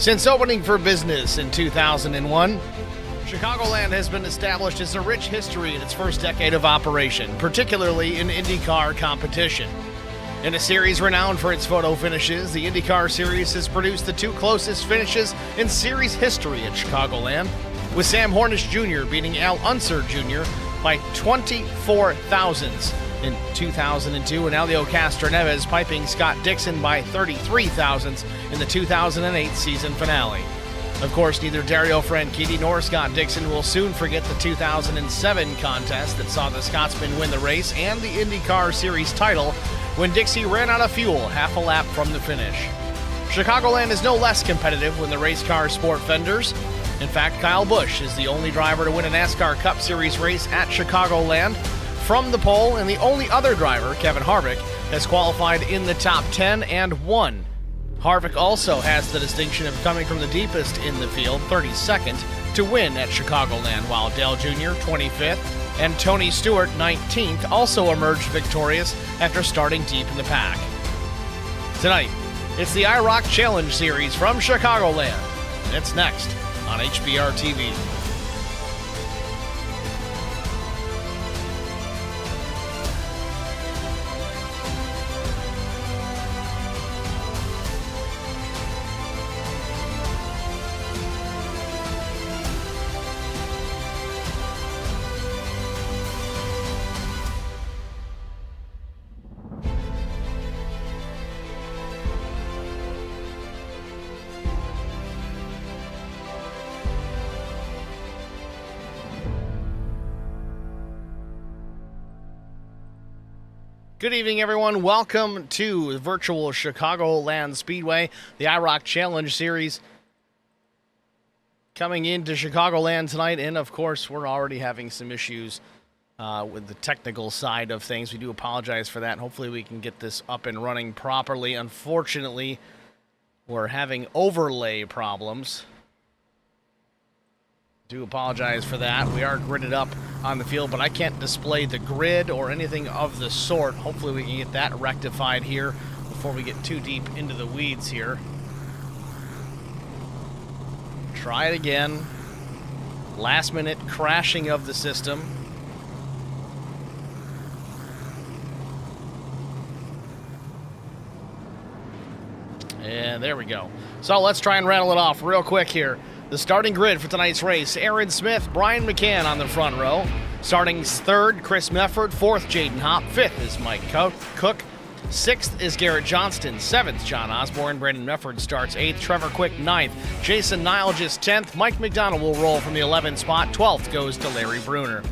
Since opening for business in 2001, Chicagoland has been established as a rich history in its first decade of operation, particularly in IndyCar competition. In a series renowned for its photo finishes, the IndyCar Series has produced the two closest finishes in series history at Chicagoland, with Sam Hornish Jr. beating Al Unser Jr. by 24 thousandths in 2002, and Elio Castroneves piping Scott Dixon by 33 thousandths in the 2008 season finale. Of course, neither Dario Franchitti nor Scott Dixon will soon forget the 2007 contest that saw the Scotsman win the race and the IndyCar Series title when Dixie ran out of fuel half a lap from the finish. Chicagoland is no less competitive when the race car sport fenders. In fact, Kyle Busch is the only driver to win a NASCAR Cup Series race at Chicagoland from the pole, and the only other driver, Kevin Harvick, has qualified in the top 10 and won. Harvick also has the distinction of coming from the deepest in the field, 32nd, to win at Chicagoland, while Dale Jr., 25th, and Tony Stewart, 19th, also emerged victorious after starting deep in the pack. Tonight, it's the IROC Challenge Series from Chicagoland, and it's next on HBR TV. Good evening, everyone. Welcome to the virtual Chicagoland Speedway, the IROC Challenge Series coming into Chicagoland tonight. And, of course, we're already having some issues with the technical side of things. We do apologize for that. Hopefully we can get this up and running properly. Unfortunately, we're having overlay problems. Do apologize for that. We are gridded up on the field, but I can't display the grid or anything of the sort. Hopefully we can get that rectified here before we get too deep into the weeds here. Try it again. Last minute crashing of the system. And there we go. So let's try and rattle it off real quick here. The starting grid for tonight's race: Aaron Smith, Brian McCann on the front row. Starting third, Chris Mefford. Fourth, Jaden Hopp. Fifth is Mike Cook. Sixth is Garrett Johnston. Seventh, John Osborne. Brandon Mefford starts eighth. Trevor Quick, ninth. Jason Nilges, 10th. Mike McDonald will roll from the 11th spot. 12th goes to Larry Bruner.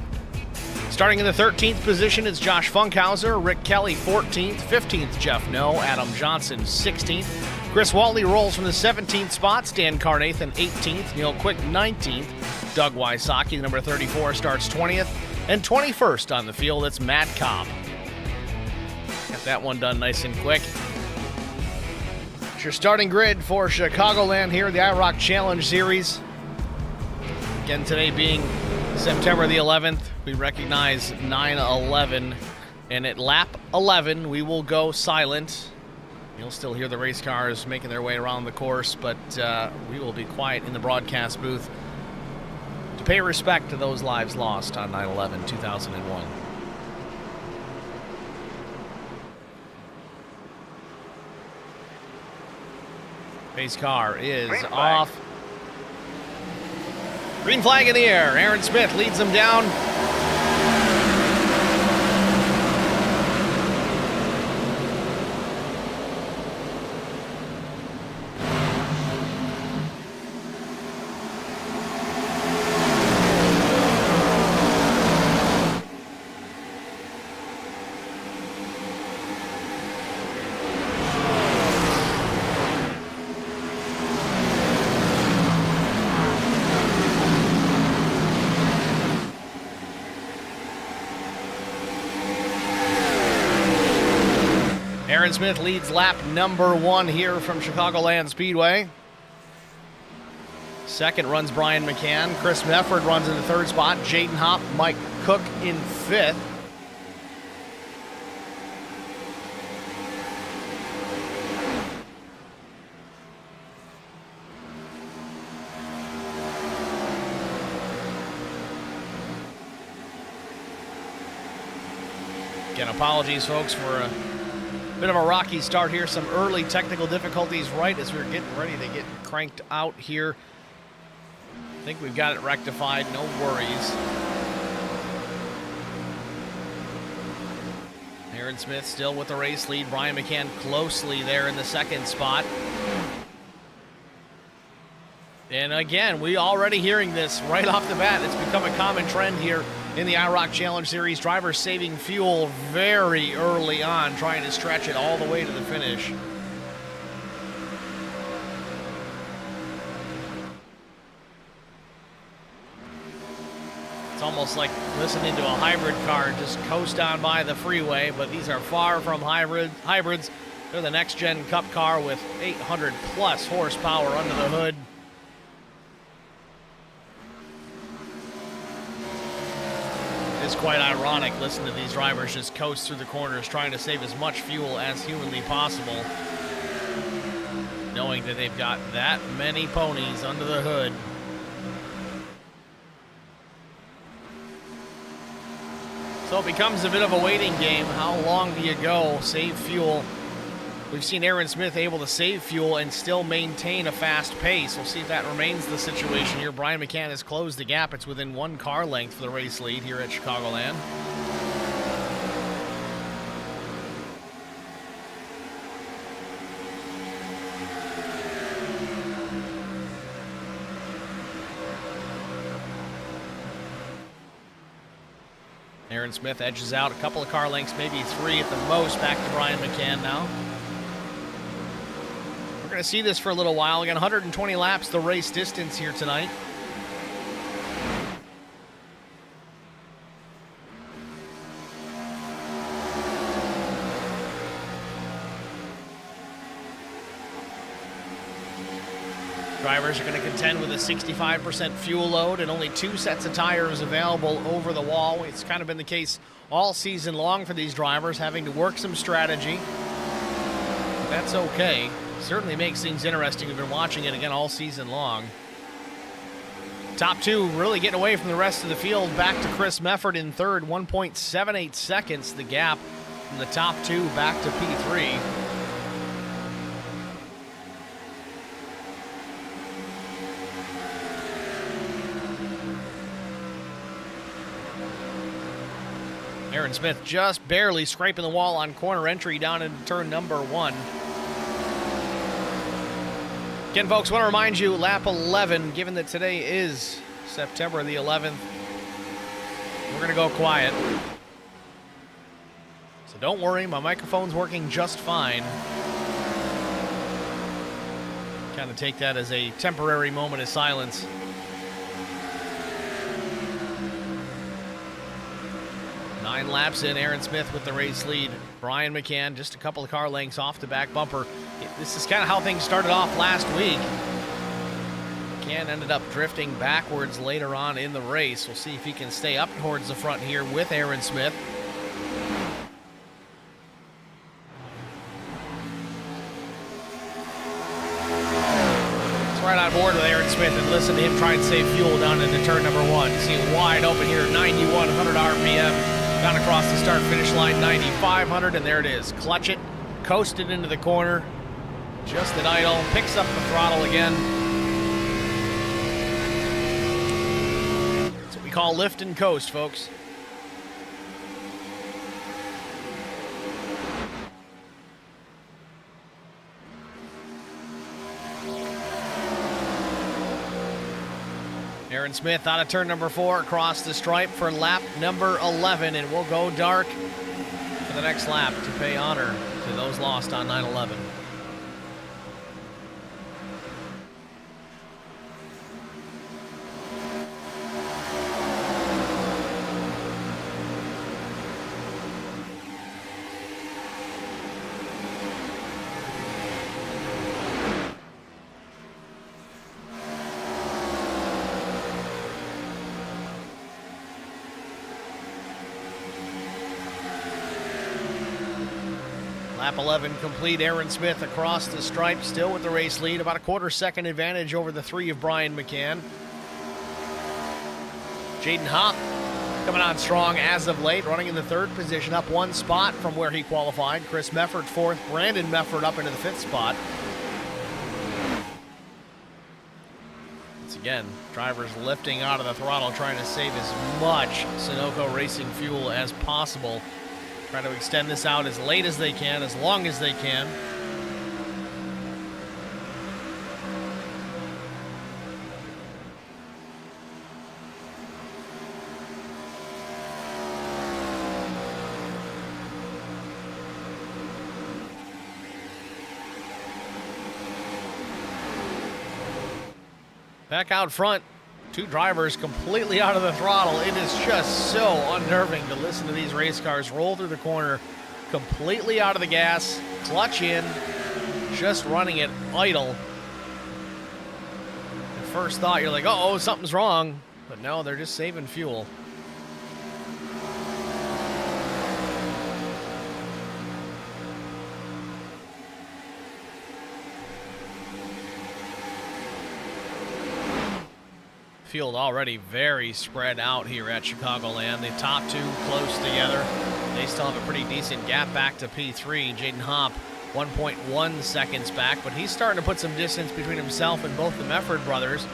Starting in the 13th position is Josh Funkhauser. Rick Kelly, 14th. 15th, Jeff Noe. Adam Johnson, 16th. Chris Wally rolls from the 17th spot. Stan Carnathan, 18th. Neil Quick, 19th. Doug Wysocki, the number 34, starts 20th. And 21st on the field, it's Matt Cobb. Got that one done nice and quick. It's your starting grid for Chicagoland here, the IROC Challenge Series. Again, today being September the 11th, we recognize 9/11. And at lap 11, we will go silent. You'll still hear the race cars making their way around the course, but we will be quiet in the broadcast booth to pay respect to those lives lost on 9/11/2001. Pace car is off. Green flag in the air. Aaron Smith leads them down. Aaron Smith leads lap number 1 here from Chicagoland Speedway. Second runs Brian McCann. Chris Mefford runs in the third spot. Jaden Hopp, Mike Cook in fifth. Again, apologies, folks, for a bit of a rocky start here. Some early technical difficulties right as we were getting ready to get cranked out here. I think we've got it rectified, no worries. Aaron Smith still with the race lead. Brian McCann closely there in the second spot. And again, we already hearing this right off the bat. It's become a common trend here in the IROC Challenge Series. Drivers saving fuel very early on, trying to stretch it all the way to the finish. It's almost like listening to a hybrid car just coast on by the freeway, but these are far from hybrids. They're the next-gen Cup car with 800-plus horsepower under the hood. It's quite ironic listening to these drivers just coast through the corners trying to save as much fuel as humanly possible, knowing that they've got that many ponies under the hood. So it becomes a bit of a waiting game. How long do you go? Save fuel. We've seen Aaron Smith able to save fuel and still maintain a fast pace. We'll see if that remains the situation here. Brian McCann has closed the gap. It's within 1 car length for the race lead here at Chicagoland. Aaron Smith edges out a couple of car lengths, maybe 3 at the most, back to Brian McCann now. We're going to see this for a little while. Again, 120 laps, the race distance here tonight. Drivers are going to contend with a 65% fuel load and only 2 sets of tires available over the wall. It's kind of been the case all season long for these drivers, having to work some strategy. But that's okay. Certainly makes things interesting. We've been watching it again all season long. Top 2 really getting away from the rest of the field. Back to Chris Mefford in third, 1.78 seconds the gap from the top 2 back to P3. Aaron Smith just barely scraping the wall on corner entry down into turn number 1. Again, folks, want to remind you, lap 11, given that today is September the 11th, we're going to go quiet. So don't worry, my microphone's working just fine. Kind of take that as a temporary moment of silence. Nine laps in, Aaron Smith with the race lead. Brian McCann just a couple of car lengths off the back bumper. This is kind of how things started off last week. McCann ended up drifting backwards later on in the race. We'll see if he can stay up towards the front here with Aaron Smith. Right on board with Aaron Smith and listen to him try and save fuel down into turn number 1. See it wide open here, 9,100 RPM. Down across the start-finish line, 9,500, and there it is. Clutch it, coast it into the corner, just at idle, picks up the throttle again. That's what we call lift and coast, folks. Aaron Smith out of turn number 4 across the stripe for lap number 11, and we'll go dark for the next lap to pay honor to those lost on 9/11. Lap 11 complete. Aaron Smith across the stripe, still with the race lead. About a quarter-second advantage over the 3 of Brian McCann. Jaden Hopp Coming on strong as of late, running in the third position, up one spot from where he qualified. Chris Mefford fourth, Brandon Mefford up into the fifth spot. Once again, drivers lifting out of the throttle, trying to save as much Sunoco Racing fuel as possible. Trying to extend this out as late as they can, as long as they can. Back out front, two drivers completely out of the throttle. It is just so unnerving to listen to these race cars roll through the corner, completely out of the gas, clutch in, just running it idle. At first thought, you're like, uh-oh, something's wrong. But no, they're just saving fuel. Field already very spread out here at Chicagoland. The top two close together. They still have a pretty decent gap back to P3. Jaden Hopp 1.1 seconds back, but he's starting to put some distance between himself and both the Mefford brothers.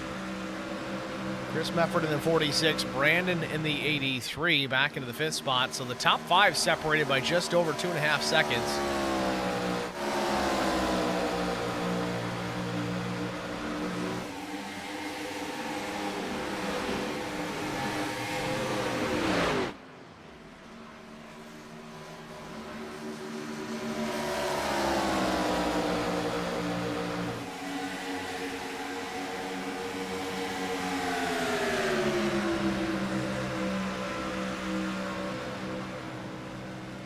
Chris Mefford in the 46, Brandon in the 83, back into the fifth spot. So the top five separated by just over 2.5 seconds.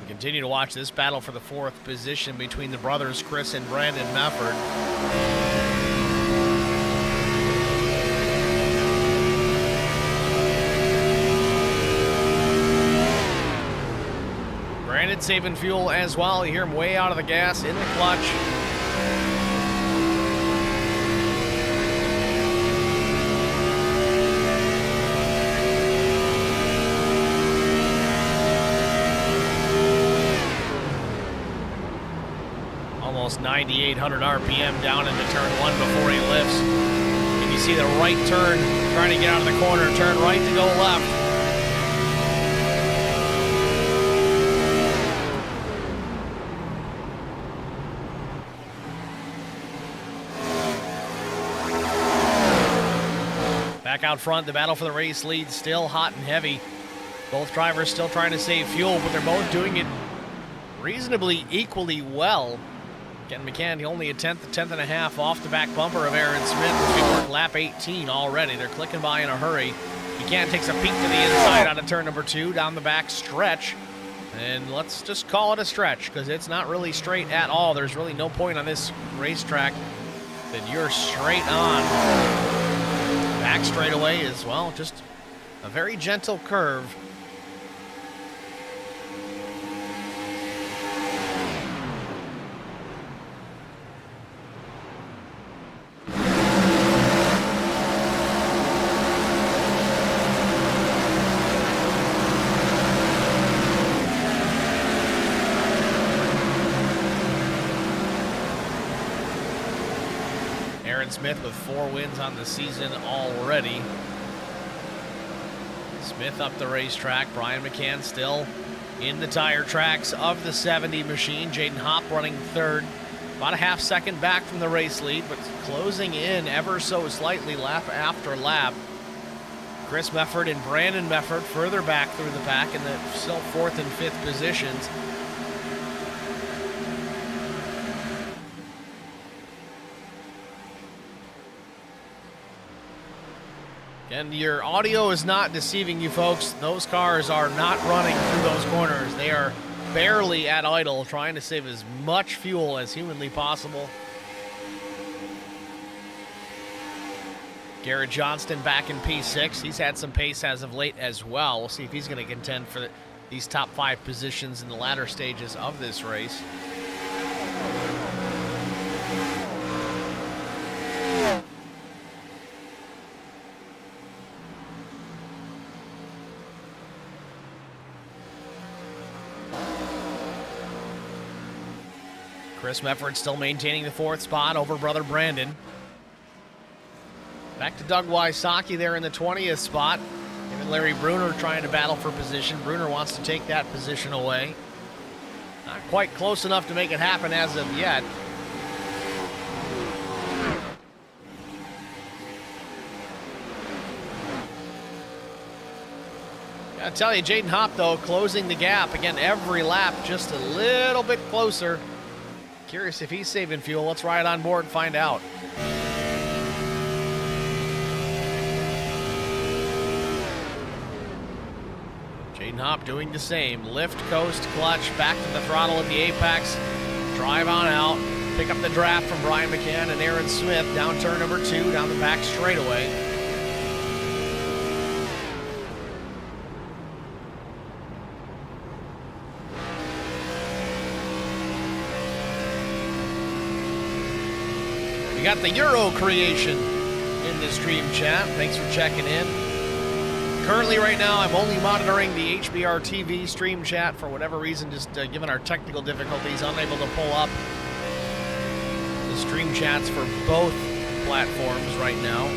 Continue to watch this battle for the fourth position between the brothers Chris and Brandon Mefford. Brandon saving fuel as well. You hear him way out of the gas in the clutch. Almost 9,800 RPM down into turn one before he lifts. And you see the right turn, trying to get out of the corner, turn right to go left. Back out front, the battle for the race lead still hot and heavy. Both drivers still trying to save fuel, but they're both doing it reasonably equally well. Ken McCann only a tenth and a half off the back bumper of Aaron Smith as we work lap 18 already. They're clicking by in a hurry. McCann takes a peek to the inside out of turn number 2 down the back stretch. And let's just call it a stretch because it's not really straight at all. There's really no point on this racetrack that you're straight on. Back straightaway is, well, just a very gentle curve. Smith with 4 wins on the season already. Smith up the racetrack. Brian McCann still in the tire tracks of the 70 machine. Jaden Hopp running third. About a half second back from the race lead, but closing in ever so slightly lap after lap. Chris Mefford and Brandon Mefford further back through the pack in the still 4th and 5th positions. And your audio is not deceiving you folks. Those cars are not running through those corners. They are barely at idle, trying to save as much fuel as humanly possible. Garrett Johnston back in P6. He's had some pace as of late as well. We'll see if he's going to contend for these top 5 positions in the latter stages of this race. Chris Mefford still maintaining the 4th spot over brother Brandon. Back to Doug Wysocki there in the 20th spot. Him and Larry Bruner trying to battle for position. Bruner wants to take that position away. Not quite close enough to make it happen as of yet. I tell you, Jaden Hopp, though, closing the gap. Again, every lap just a little bit closer. Curious if he's saving fuel. Let's ride on board and find out. Jaden Hopp doing the same. Lift, coast, clutch, back to the throttle at the apex. Drive on out. Pick up the draft from Brian McCann and Aaron Smith. Down turn number 2, down the back straightaway. We got the Euro creation in the stream chat. Thanks for checking in. Currently right now, I'm only monitoring the HBR TV stream chat for whatever reason, just given our technical difficulties, unable to pull up the stream chats for both platforms right now.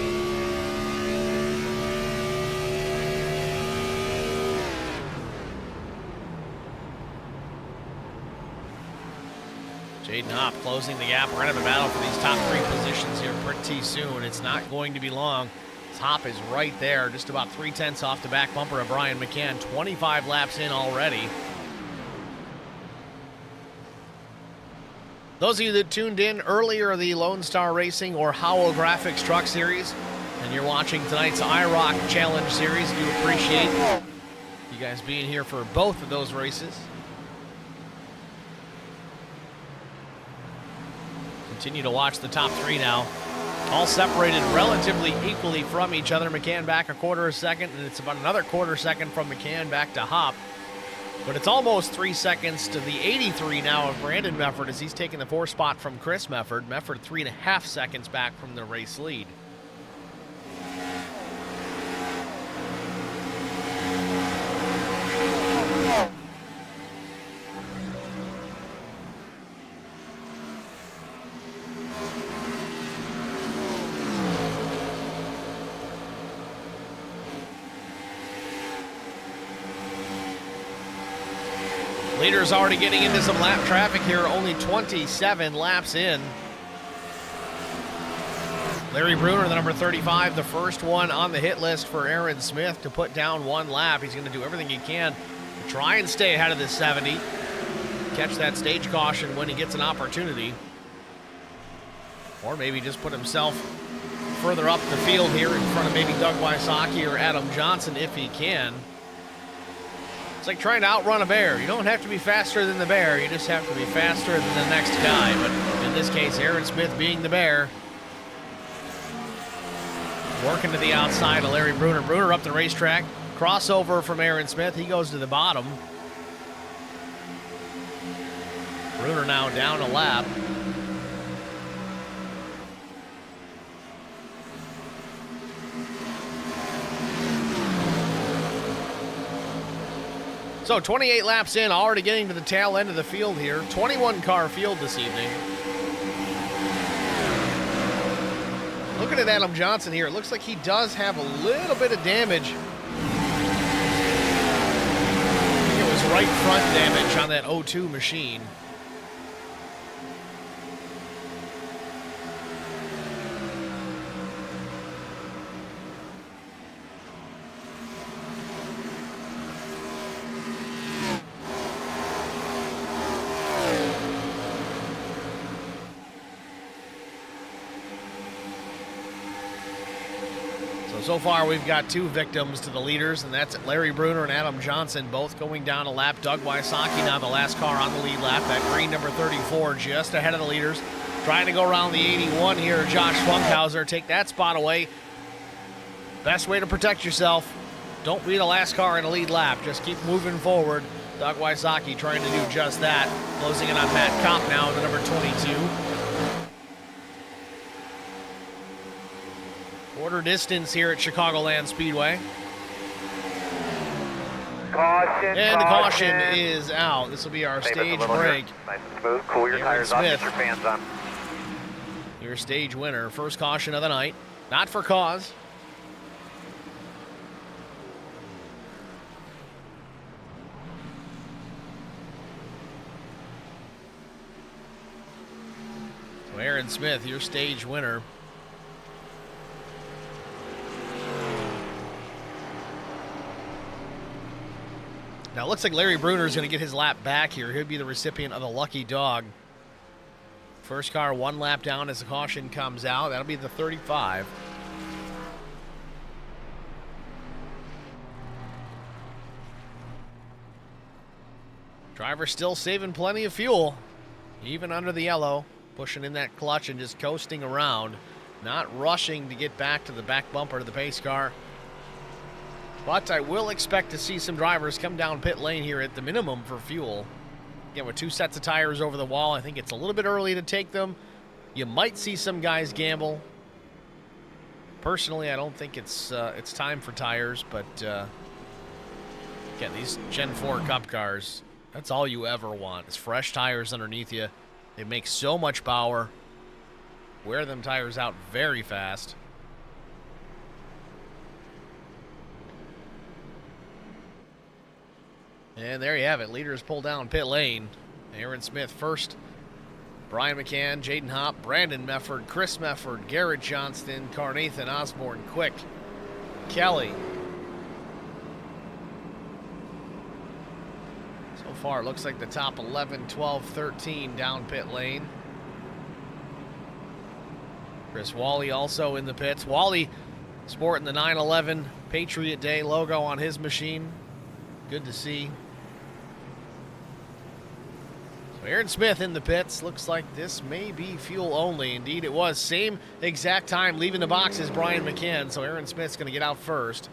Jaden Hopp closing the gap. We're going to have a battle for these top 3 positions here pretty soon. It's not going to be long. Hopp is right there, just about 3/10 off the back bumper of Brian McCann. 25 laps in already. Those of you that tuned in earlier, the Lone Star Racing or Howell Graphics Truck Series, and you're watching tonight's IROC Challenge Series, do appreciate you guys being here for both of those races. Continue to watch the top 3 now. All separated relatively equally from each other. McCann back a 1/4 second, and it's about another 1/4 second from McCann back to Hopp. But it's almost 3 seconds to the 83 now of Brandon Mefford as he's taking the 4th spot from Chris Mefford. Mefford 3.5 seconds back from the race lead. Leaders already getting into some lap traffic here, only 27 laps in. Larry Bruner, the number 35, the first one on the hit list for Aaron Smith to put down 1 lap. He's going to do everything he can to try and stay ahead of the 70. Catch that stage caution when he gets an opportunity. Or maybe just put himself further up the field here in front of maybe Doug Wysocki or Adam Johnson if he can. It's like trying to outrun a bear. You don't have to be faster than the bear. You just have to be faster than the next guy. But in this case, Aaron Smith being the bear. Working to the outside of Larry Bruner. Bruner up the racetrack. Crossover from Aaron Smith. He goes to the bottom. Bruner now down a lap. So 28 laps in, already getting to the tail end of the field here. 21-car field this evening. Looking at Adam Johnson here, it looks like he does have a little bit of damage. I think it was right front damage on that 02 machine. So far, we've got 2 victims to the leaders, and that's Larry Bruner and Adam Johnson, both going down a lap. Doug Wysocki now the last car on the lead lap. That green number 34 just ahead of the leaders. Trying to go around the 81 here. Josh Funkhauser take that spot away. Best way to protect yourself. Don't be the last car in the lead lap. Just keep moving forward. Doug Wysocki trying to do just that. Closing in on Matt Kopp now, the number 22. Quarter distance here at Chicagoland Speedway. Caution. And the caution is out. This will be our stage break. Nice and smooth. Cool your tires off. Get your fans on. Your stage winner. First caution of the night. Not for cause. So Aaron Smith, your stage winner. Now, it looks like Larry Bruner is going to get his lap back here. He'll be the recipient of the lucky dog. First car 1 lap down as the caution comes out. That'll be the 35. Driver still saving plenty of fuel, even under the yellow, pushing in that clutch and just coasting around, not rushing to get back to the back bumper of the pace car. But I will expect to see some drivers come down pit lane here at the minimum for fuel. Again, with 2 sets of tires over the wall, I think it's a little bit early to take them. You might see some guys gamble. Personally, I don't think it's time for tires, but again, these Gen 4 Cup cars, that's all you ever want is fresh tires underneath you. They make so much power. Wear them tires out very fast. And there you have it. Leaders pull down pit lane. Aaron Smith first. Brian McCann, Jaden Hopp, Brandon Mefford, Chris Mefford, Garrett Johnston, Carnathan Osborne, Quick, Kelly. So far, it looks like the top 11, 12, 13 down pit lane. Chris Wally also in the pits. Wally sporting the 911 Patriot Day logo on his machine. Good to see. Aaron Smith in the pits. Looks like this may be fuel only. Indeed, it was. Same exact time leaving the box as Brian McCann, so Aaron Smith's going to get out first.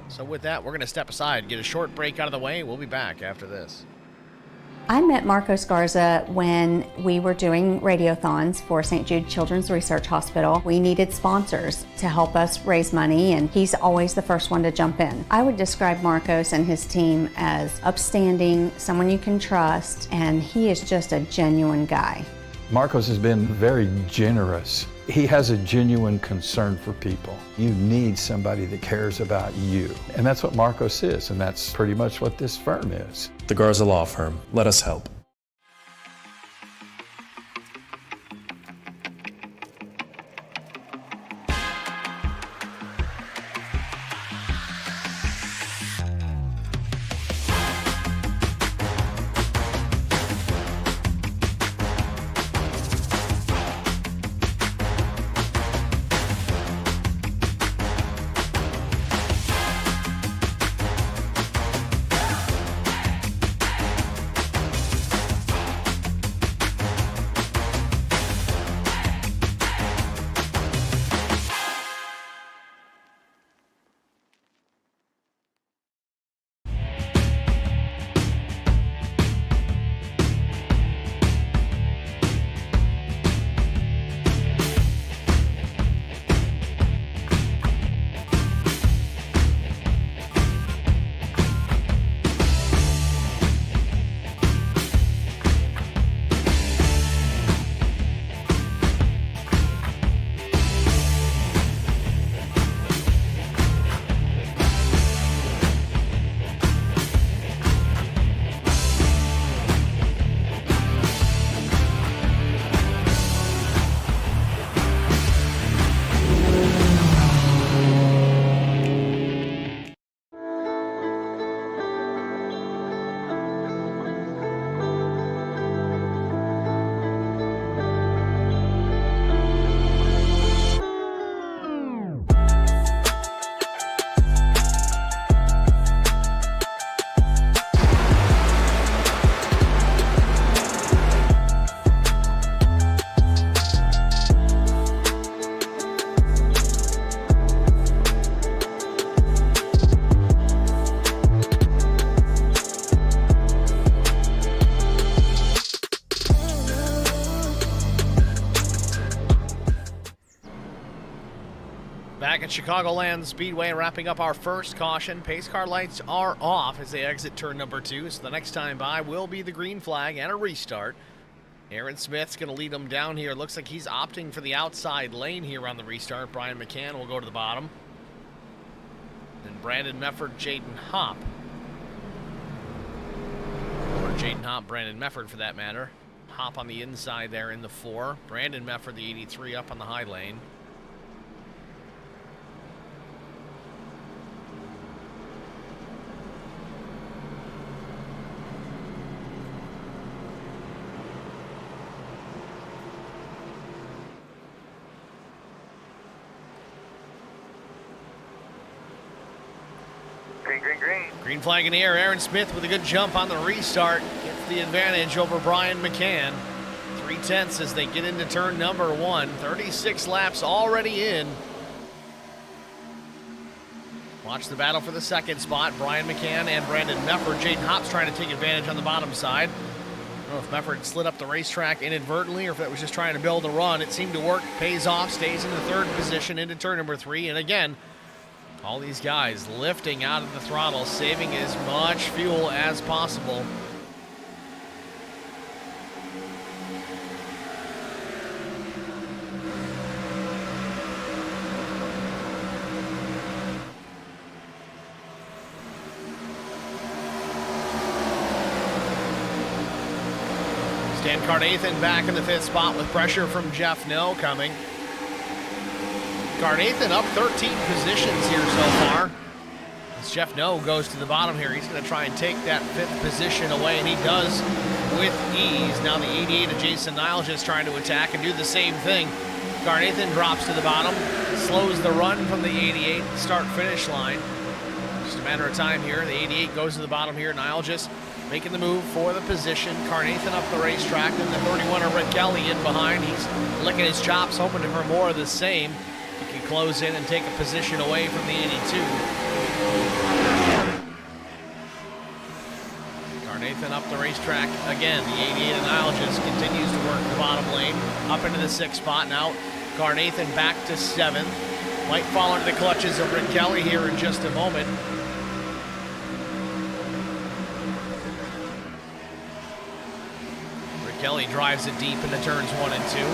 So with that, we're going to step aside, get a short break out of the way. We'll be back after this. I met Marco Scarza when we were doing radiothons for St. Jude Children's Research Hospital. We needed sponsors to help us raise money, and he's always the first one to jump in. I would describe Marcos and his team as upstanding, someone you can trust, and he is just a genuine guy. Marcos has been very generous. He has a genuine concern for people. You need somebody that cares about you. And that's what Marcos is, and that's pretty much what this firm is. The Garza Law Firm. Let us help. Back at Chicagoland Speedway, wrapping up our first caution. Pace car lights are off as they exit turn number 2, so the next time by will be the green flag and a restart. Aaron Smith's going to lead them down here. Looks like he's opting for the outside lane here on the restart. Brian McCann will go to the bottom. Then Brandon Mefford, Jaden Hopp. Or Jaden Hopp, Brandon Mefford for that matter. Hopp on the inside there in the 4. Brandon Mefford, the 83, up on the high lane. Green flag in the air. Aaron Smith with a good jump on the restart. Gets the advantage over Brian McCann. 3/10 as they get into turn number 1. 36 laps already in. Watch the battle for the second spot. Brian McCann and Brandon Mefford. Jaden Hopp's trying to take advantage on the bottom side. I don't know if Mefford slid up the racetrack inadvertently or if that was just trying to build a run. It seemed to work. Pays off. Stays in the 3rd position into turn number 3. And again, all these guys lifting out of the throttle, saving as much fuel as possible. Stan Carnathan back in the 5th spot with pressure from Jeff No coming. Carnathan up 13 positions here so far. As Jeff No goes to the bottom here, he's going to try and take that 5th position away, and he does with ease. Now the 88 of Jason Niles just trying to attack and do the same thing. Carnathan drops to the bottom, slows the run from the 88 start-finish line. Just a matter of time here. The 88 goes to the bottom here. Niles just making the move for the position. Carnathan up the racetrack, and the 31 of Rick Kelly in behind. He's licking his chops, hoping for more of the same. He can close in and take a position away from the 82. Carnathan up the racetrack again. The 88 of Niles just continues to work the bottom lane. Up into the 6th spot now. Carnathan back to 7th. Might fall into the clutches of Rick Kelly here in just a moment. Rick Kelly drives it deep into turns 1 and 2.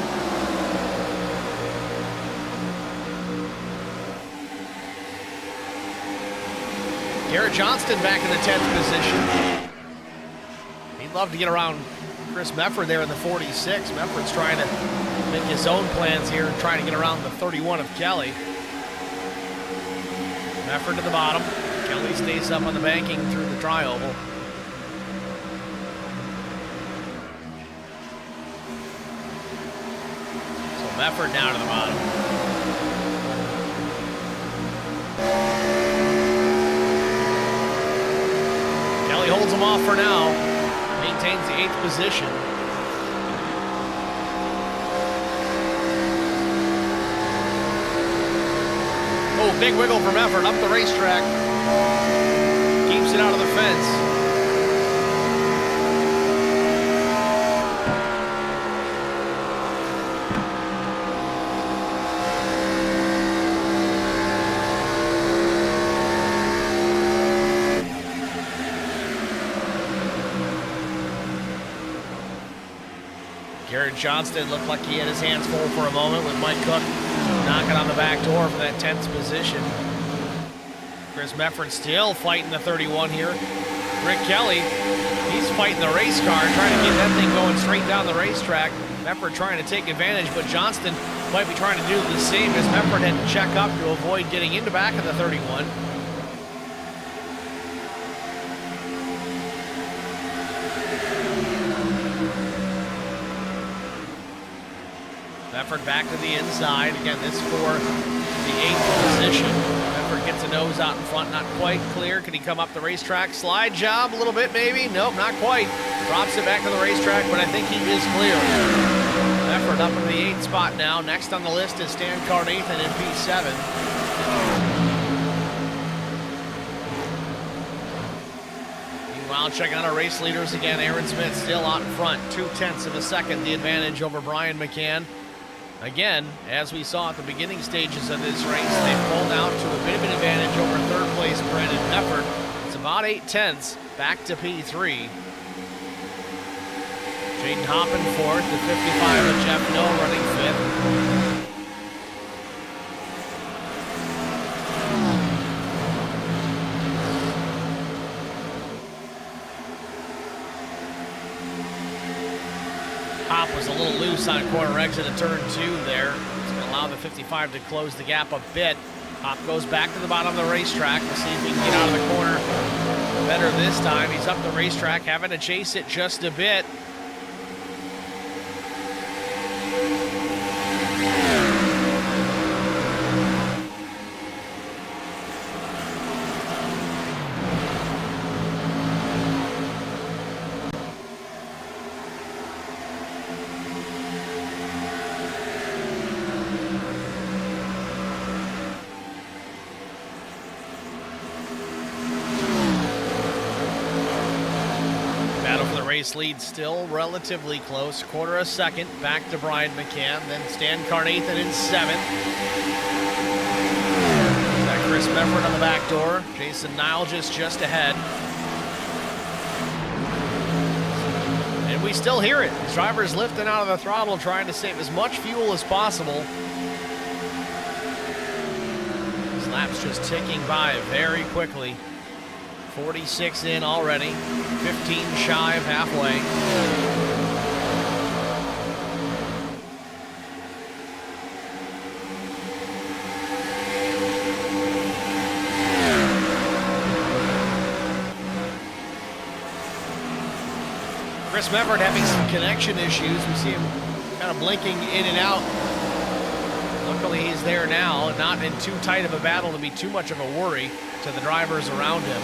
Garrett Johnston back in the 10th position. He'd love to get around Chris Mefford there in the 46. Mefford's trying to make his own plans here and trying to get around the 31 of Kelly. Mefford to the bottom. Kelly stays up on the banking through the tri-oval. So Mefford down to the bottom. Kelly holds him off for now. Maintains the 8th position. Oh, big wiggle from Mefford up the racetrack. Keeps it out of the fence. Garrett Johnston looked like he had his hands full for a moment with Mike Cook knocking on the back door for that 10th position. Chris Mefford still fighting the 31 here. Rick Kelly, he's fighting the race car, trying to get that thing going straight down the racetrack. Mefford trying to take advantage, but Johnston might be trying to do the same as Mefford had to check up to avoid getting into back of the 31. Mefford back to the inside. Again, this for the 8th position. Mefford gets a nose out in front, not quite clear. Can he come up the racetrack? Slide job a little bit, maybe. Nope, not quite. Drops it back to the racetrack, but I think he is clear. Mefford up in the 8th spot now. Next on the list is Stan Carnathan in P7. Meanwhile, checking out our race leaders again. Aaron Smith still out in front. 0.2 of a second, the advantage over Brian McCann. Again, as we saw at the beginning stages of this race, they pulled out to a bit of an advantage over third place Brandon Mefford. It's about 8/10 back to P3. Jaden Hoppin fourth, the 55 of Jeff Noe running fifth. Hop was a little loose on corner exit of turn 2 there. It's going to allow the 55 to close the gap a bit. Hop goes back to the bottom of the racetrack. We'll see if he can get out of the corner better this time. He's up the racetrack, having to chase it just a bit. Race lead still relatively close. Quarter a second back to Brian McCann, then Stan Carnathan in 7th. Got Chris Mefford on the back door. Jason Nilgis just ahead. And we still hear it. These drivers lifting out of the throttle, trying to save as much fuel as possible. These laps just ticking by very quickly. 46 in already, 15 shy of halfway. Chris Mefford having some connection issues. We see him kind of blinking in and out. Luckily he's there now, not in too tight of a battle to be too much of a worry to the drivers around him.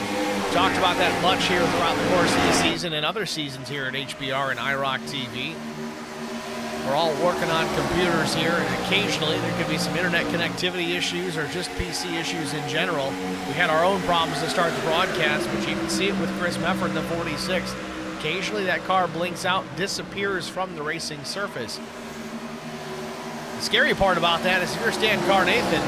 Talked about that much here throughout the course of the season and other seasons here at HBR and IROC TV. We're all working on computers here, and occasionally there could be some internet connectivity issues or just PC issues in general. We had our own problems to start the broadcast, but you can see it with Chris Mefford in the 46. Occasionally that car blinks out, disappears from the racing surface. The scary part about that is if you're Stan Carnathan,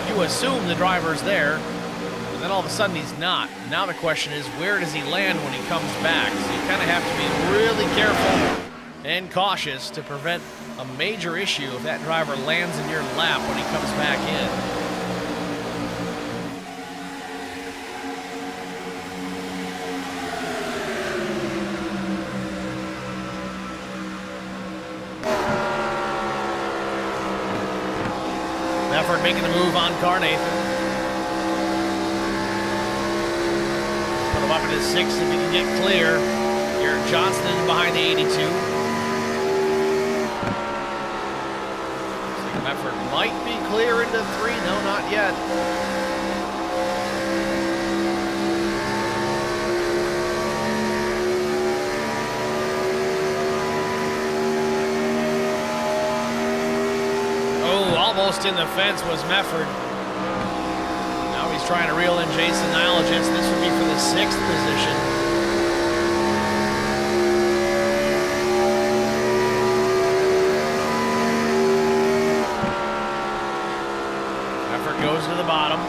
you assume the driver's there, and then all of a sudden he's not. Now the question is, where does he land when he comes back? So you kind of have to be really careful and cautious to prevent a major issue if that driver lands in your lap when he comes back in. Mefford making the move on Carnathan. Put him up at his 6 if he can get clear. Garrett Johnston in behind the 82. Mefford might be clear into 3. No, not yet. Oh, almost in the fence was Mefford. Now he's trying to reel in Jason Nilgis. This would be for the 6th position. Goes to the bottom.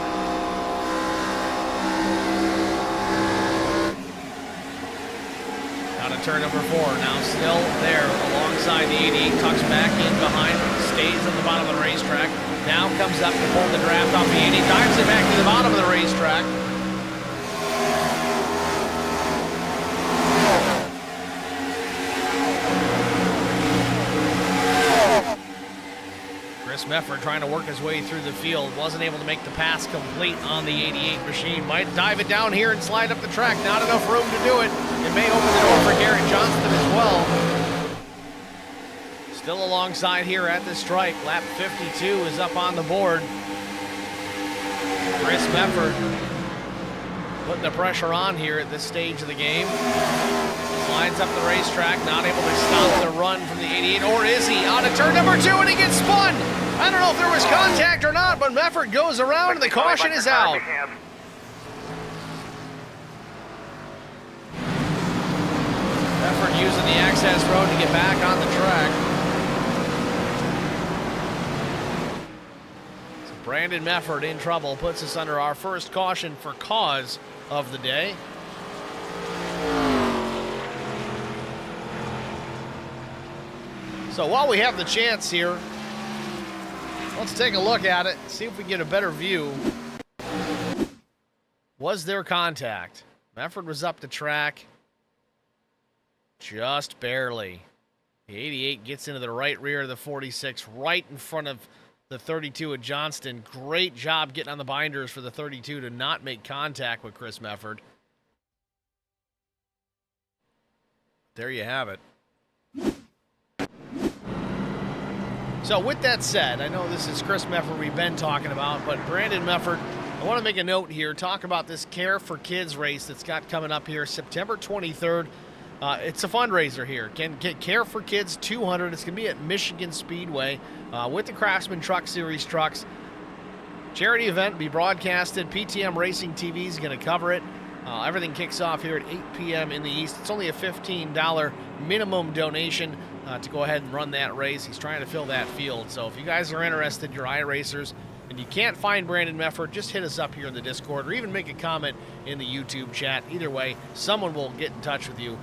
Down to turn number 4. Now still there alongside the 88. Tucks back in behind. Stays on the bottom of the racetrack. Now comes up to pull the draft off the 88. Dives it back to the bottom of the racetrack. Chris Mefford trying to work his way through the field. Wasn't able to make the pass complete on the 88 machine. Might dive it down here and slide up the track. Not enough room to do it. It may open the door for Garrett Johnston as well. Still alongside here at the stripe. Lap 52 is up on the board. Chris Mefford putting the pressure on here at this stage of the game. Slides up the racetrack, not able to stop the run from the 88, or is he? On to turn number 2, and he gets spun! I don't know if there was contact or not, but Mefford goes around, and the caution is out. Mefford using the access road to get back on the track. Brandon Mefford in trouble, puts us under our first caution for cause of the day. So while we have the chance here, let's take a look at it, see if we get a better view. Was there contact? Mefford was up the track just barely. The 88 gets into the right rear of the 46, right in front of the 32 at Johnston. Great job getting on the binders for the 32 to not make contact with Chris Mefford. There you have it. So with that said, I know this is Chris Mefford we've been talking about, but Brandon Mefford, I want to make a note here, talk about this Care for Kids race that's got coming up here September 23rd. It's a fundraiser here. Can get Care for Kids 200. It's going to be at Michigan Speedway with the Craftsman Truck Series trucks. Charity event, be broadcasted. PTM Racing TV is going to cover it. Everything kicks off here at 8 p.m. in the East. It's only a $15 minimum donation to go ahead and run that race. He's trying to fill that field. So if you guys are interested, you're iRacers, and you can't find Brandon Mefford, just hit us up here in the Discord or even make a comment in the YouTube chat. Either way, someone will get in touch with you.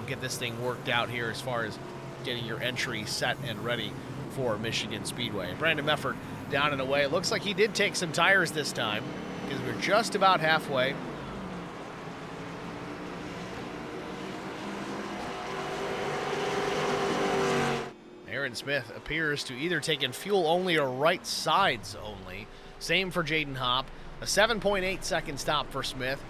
Get this thing worked out here as far as getting your entry set and ready for Michigan Speedway. Brandon Mefford down and away. It looks like he did take some tires this time because we're just about halfway. Aaron Smith appears to either take in fuel only or right sides only. Same for Jaden Hopp. A 7.8 second stop for Smith.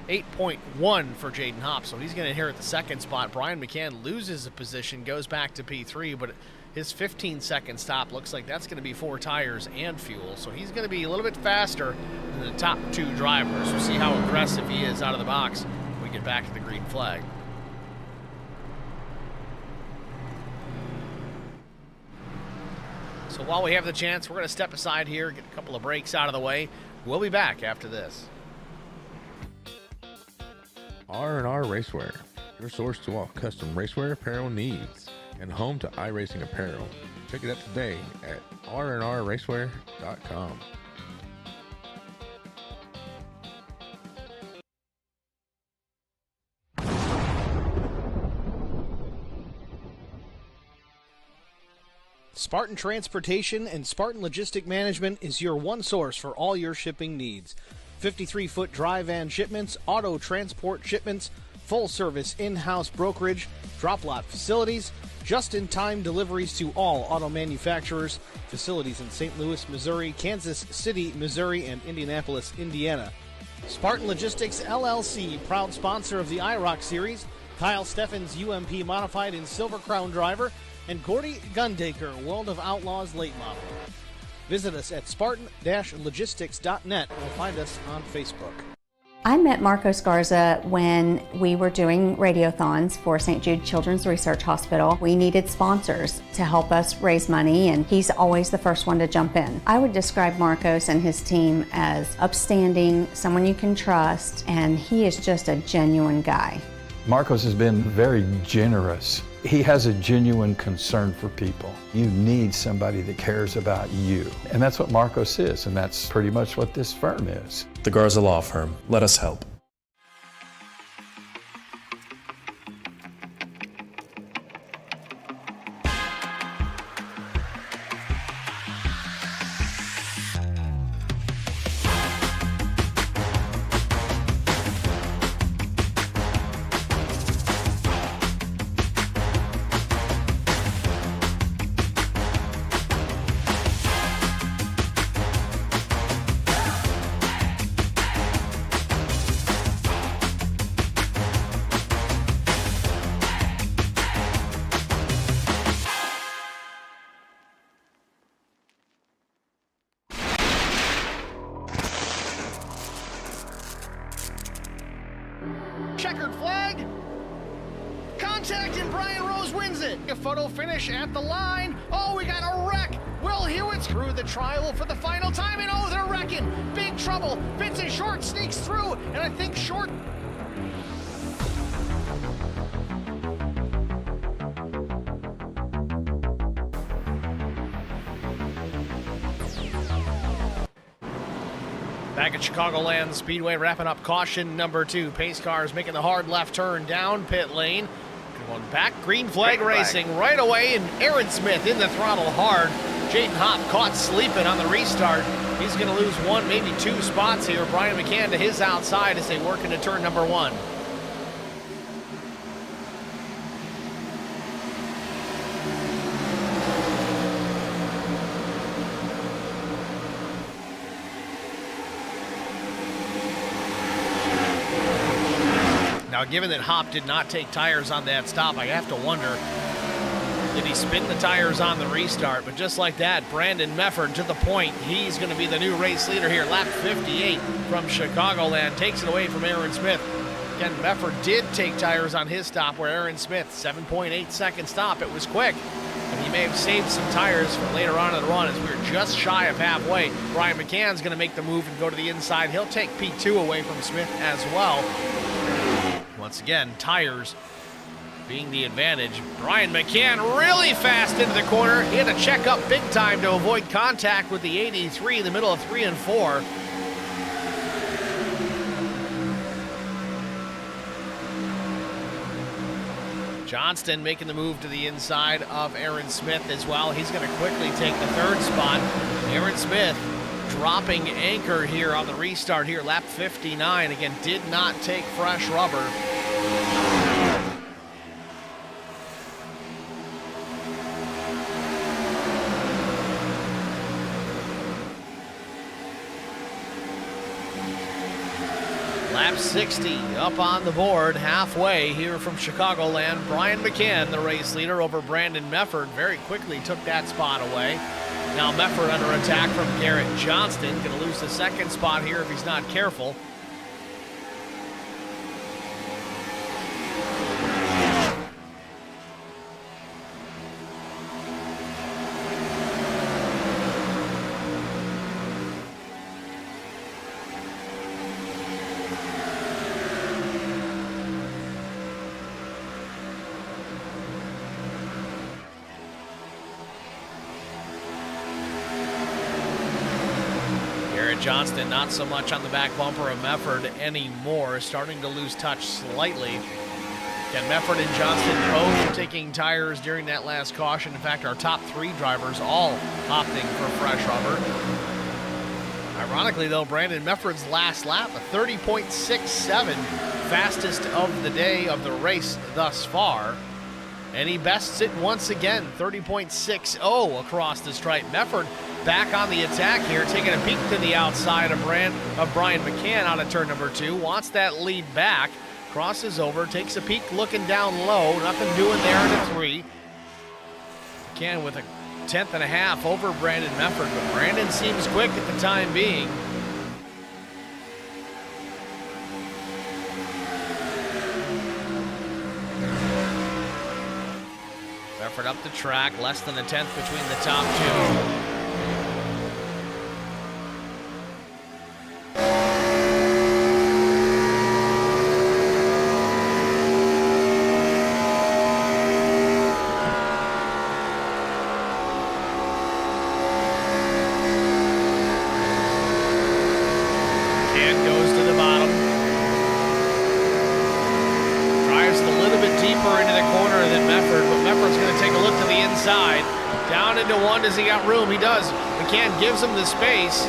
8.1 for Jaden Hopp, so he's going to inherit the second spot. Brian McCann loses a position, goes back to P3, but his 15-second stop looks like that's going to be 4 tires and fuel, so he's going to be a little bit faster than the top 2 drivers. We'll see how aggressive he is out of the box when we get back to the green flag. So while we have the chance, we're going to step aside here, get a couple of breaks out of the way. We'll be back after this. R&R Racewear, your source to all custom racewear apparel needs, and home to iRacing apparel. Check it out today at rnrracewear.com. Spartan Transportation and Spartan Logistic Management is your one source for all your shipping needs. 53-foot dry van shipments, auto transport shipments, full-service in-house brokerage, drop lot facilities, just-in-time deliveries to all auto manufacturers, facilities in St. Louis, Missouri, Kansas City, Missouri, and Indianapolis, Indiana. Spartan Logistics, LLC, proud sponsor of the IROC Series, Kyle Steffens, UMP Modified and Silver Crown driver, and Gordy Gundaker, World of Outlaws late model. Visit us at spartan-logistics.net or find us on Facebook. I met Marcos Garza when we were doing radiothons for St. Jude Children's Research Hospital. We needed sponsors to help us raise money, and he's always the first one to jump in. I would describe Marcos and his team as upstanding, someone you can trust, and he is just a genuine guy. Marcos has been very generous. He has a genuine concern for people. You need somebody that cares about you. And that's what Marcos is, and that's pretty much what this firm is. The Garza Law Firm. Let us help. Checkered flag. Contact and Brian Rose wins it. A photo finish at the line. Oh, we got a wreck. Will Hewitt's through the trial for the final time, and oh, they're wrecking. Big trouble. Vincent Short sneaks through, and I think Short... Back at Chicagoland Speedway, wrapping up caution number 2. Pace cars making the hard left turn down pit lane. Going back, green flag racing right away, and Aaron Smith in the throttle hard. Jayden Hopp caught sleeping on the restart. He's going to lose 1, maybe 2 spots here. Brian McCann to his outside as they work into turn number 1. Now, given that Hopp did not take tires on that stop, I have to wonder, did he spin the tires on the restart? But just like that, Brandon Mefford to the point. He's going to be the new race leader here. Lap 58 from Chicagoland takes it away from Aaron Smith. Again, Mefford did take tires on his stop, where Aaron Smith, 7.8 second stop. It was quick, and he may have saved some tires for later on in the run as we were just shy of halfway. Brian McCann's going to make the move and go to the inside. He'll take P2 away from Smith as well. Once again, tires being the advantage. Brian McCann really fast into the corner. He had to check up big time to avoid contact with the 83 in the middle of 3 and 4. Johnston making the move to the inside of Aaron Smith as well. He's going to quickly take the 3rd spot. Aaron Smith dropping anchor here on the restart here, lap 59. Again, did not take fresh rubber. Lap 60 up on the board, halfway here from Chicagoland. Brian McCann, the race leader, over Brandon Mefford, very quickly took that spot away. Now Mefford under attack from Garrett Johnston. Going to lose the 2nd spot here if he's not careful. Johnston not so much on the back bumper of Mefford anymore, starting to lose touch slightly. Again, Mefford and Johnston both taking tires during that last caution. In fact, our top 3 drivers all opting for fresh rubber. Ironically, though, Brandon Mefford's last lap, a 30.67, fastest of the day of the race thus far. And he bests it once again, 30.60 across the stripe. Mefford back on the attack here, taking a peek to the outside of Brian McCann out of turn number 2. Wants that lead back, crosses over, takes a peek looking down low. Nothing doing there into 3. McCann with a 10th and a half over Brandon Mefford, but Brandon seems quick at the time being. Mefford up the track, less than a 10th between the top 2. Down into 1, does he got room? He does. McCann gives him the space.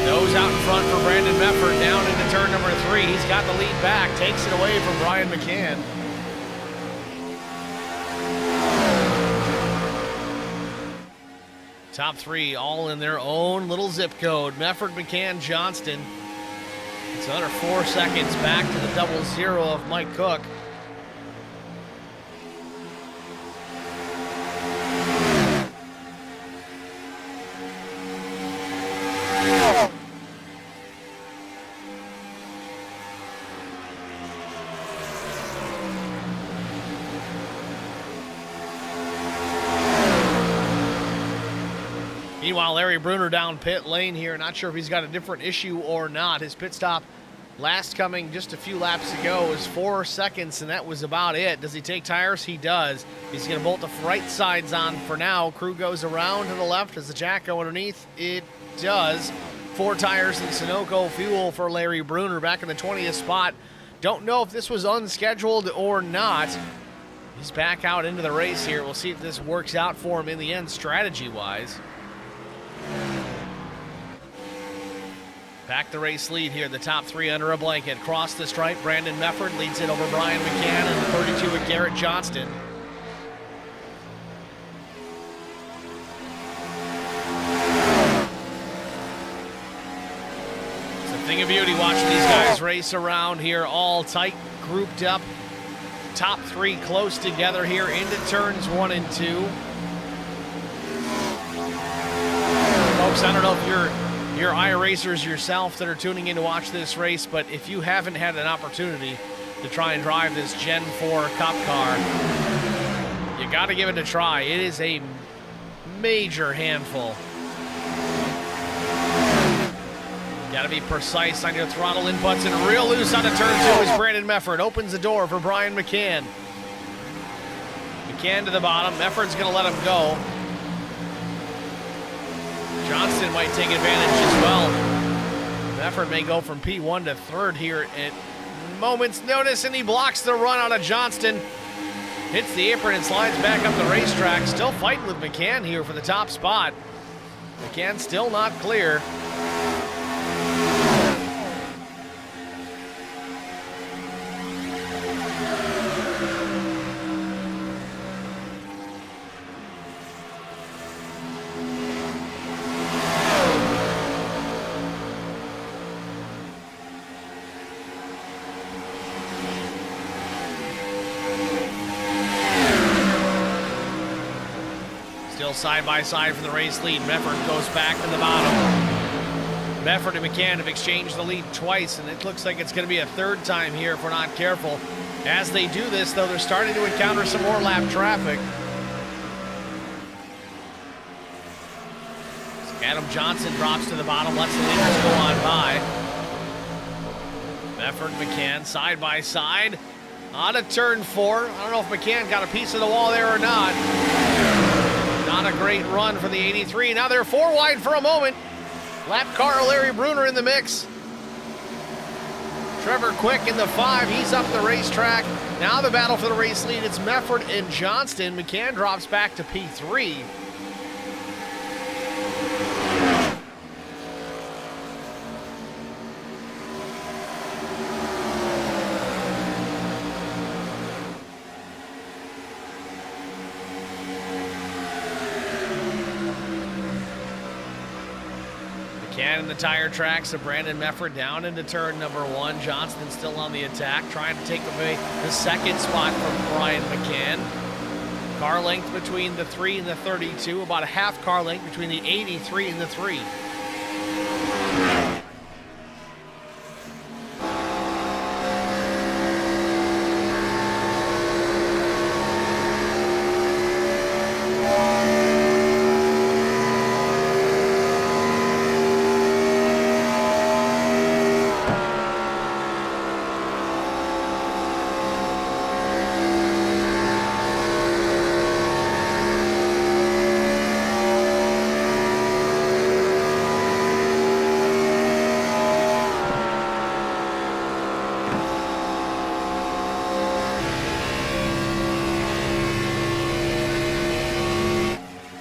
Nose out in front for Brandon Mefford, down into turn number 3. He's got the lead back, takes it away from Brian McCann. Top 3 all in their own little zip code. Mefford, McCann, Johnston. It's another 4 seconds back to the 00 of Mike Cook. Meanwhile, Larry Bruner down pit lane here. Not sure if he's got a different issue or not. His pit stop Last coming just a few laps ago was 4 seconds, and that was about it. Does he take tires? He does. He's going to bolt the right sides on for now. Crew goes around to the left. Does the jack go underneath? It does. 4 tires and Sunoco fuel for Larry Bruner back in the 20th spot. Don't know if this was unscheduled or not. He's back out into the race here. We'll see if this works out for him in the end strategy-wise. Back the race lead here, the top 3 under a blanket. Cross the stripe, Brandon Mefford leads it over Brian McCann and the 32 with Garrett Johnston. It's a thing of beauty watching these guys race around here, all tight, grouped up. Top 3 close together here into turns 1 and 2. Folks, I don't know if you're iRacers yourself that are tuning in to watch this race, but if you haven't had an opportunity to try and drive this Gen 4 Cup car, you got to give it a try. It is a major handful. Got to be precise on your throttle inputs, and real loose on the turn 2 as Brandon Mefford opens the door for Brian McCann. McCann to the bottom. Mefford's going to let him go. Johnston might take advantage as well. Mefford may go from P1 to 3rd here at moment's notice, and he blocks the run out of Johnston. Hits the apron and slides back up the racetrack. Still fighting with McCann here for the top spot. McCann still not clear. Still side by side for the race lead. Mefford goes back to the bottom. Mefford and McCann have exchanged the lead twice, and it looks like it's going to be a 3rd time here if we're not careful. As they do this, though, they're starting to encounter some more lap traffic. Adam Johnson drops to the bottom, lets the leaders go on by. Mefford and McCann side by side on to turn 4. I don't know if McCann got a piece of the wall there or not. Not a great run for the 83. Now they're 4 wide for a moment. Lap car, Larry Bruner in the mix. Trevor Quick in the 5. He's up the racetrack. Now the battle for the race lead. It's Mefford and Johnston. McCann drops back to P3. McCann in the tire tracks of Brandon Mefford down into turn number 1. Johnston still on the attack, trying to take away the 2nd spot from Brian McCann. Car length between the 3 and the 32, about a half car length between the 83 and the 3.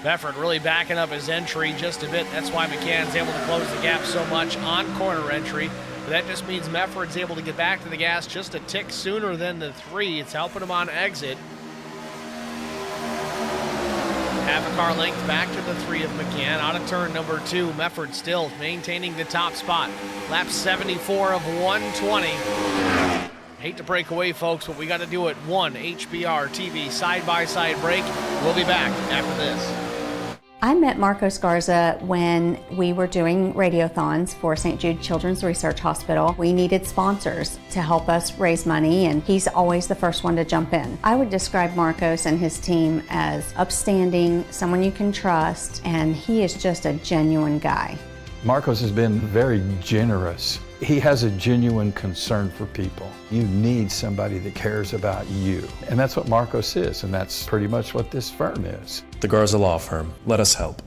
Mefford really backing up his entry just a bit. That's why McCann's able to close the gap so much on corner entry. But that just means Mefford's able to get back to the gas just a tick sooner than the 3. It's helping him on exit. Half a car length back to the 3 of McCann. Out of turn number 2, Mefford still maintaining the top spot. Lap 74 of 120. Hate to break away, folks, but we got to do it. 1 HBR TV side-by-side break. We'll be back after this. I met Marco Scarza when we were doing radiothons for St. Jude Children's Research Hospital. We needed sponsors to help us raise money, and he's always the first one to jump in. I would describe Marcos and his team as upstanding, someone you can trust, and he is just a genuine guy. Marcos has been very generous. He has a genuine concern for people. You need somebody that cares about you. And that's what Marcos is, and that's pretty much what this firm is. The Garza Law Firm. Let us help.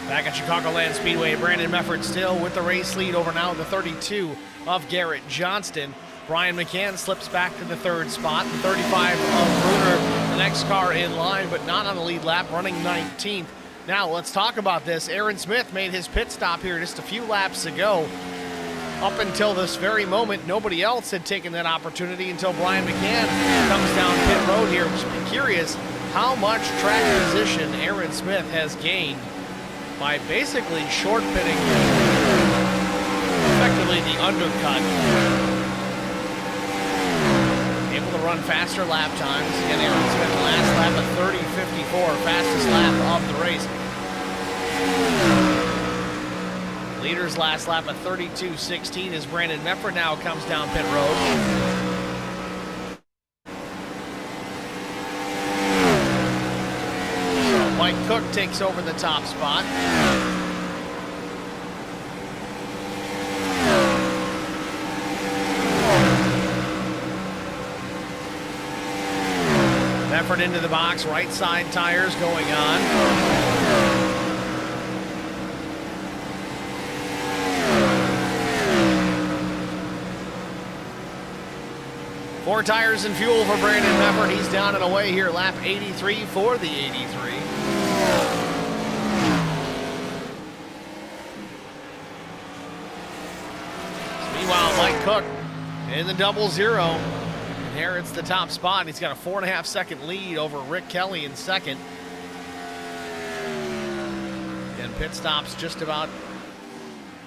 Back at Chicagoland Speedway, Brandon Mefford still with the race lead over now the 32 of Garrett Johnston. Brian McCann slips back to the third spot. The 35 of Bruner, the next car in line, but not on the lead lap, running 19th. Now let's talk about this. Aaron Smith made his pit stop here just a few laps ago. Up until this very moment, nobody else had taken that opportunity until Brian McCann comes down pit road here. Just be curious how much track position Aaron Smith has gained by basically short pitting, effectively the undercut. Able to run faster lap times. Again, Aaron Smith last lap at 30:54, fastest lap of the race. Leader's last lap at 32:16 as Brandon Mefford now comes down pit road. Mike Cook takes over the top spot. Mefford into the box, right side tires going on. Four tires and fuel for Brandon Mefford. He's down and away here, lap 83 for the 83. Meanwhile, Mike Cook in the 00 inherits the top spot. He's got a 4.5 second lead over Rick Kelly in second. And pit stops just about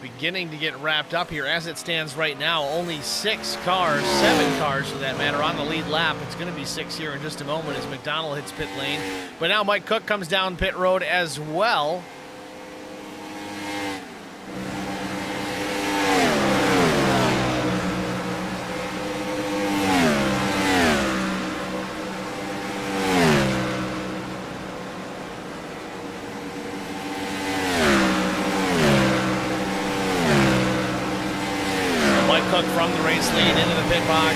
beginning to get wrapped up here. As it stands right now, only 6 cars, 7 cars for that matter, on the lead lap. It's going to be 6 here in just a moment as McDonald hits pit lane. But now Mike Cook comes down pit road as well. Cook from the race lead into the pit box.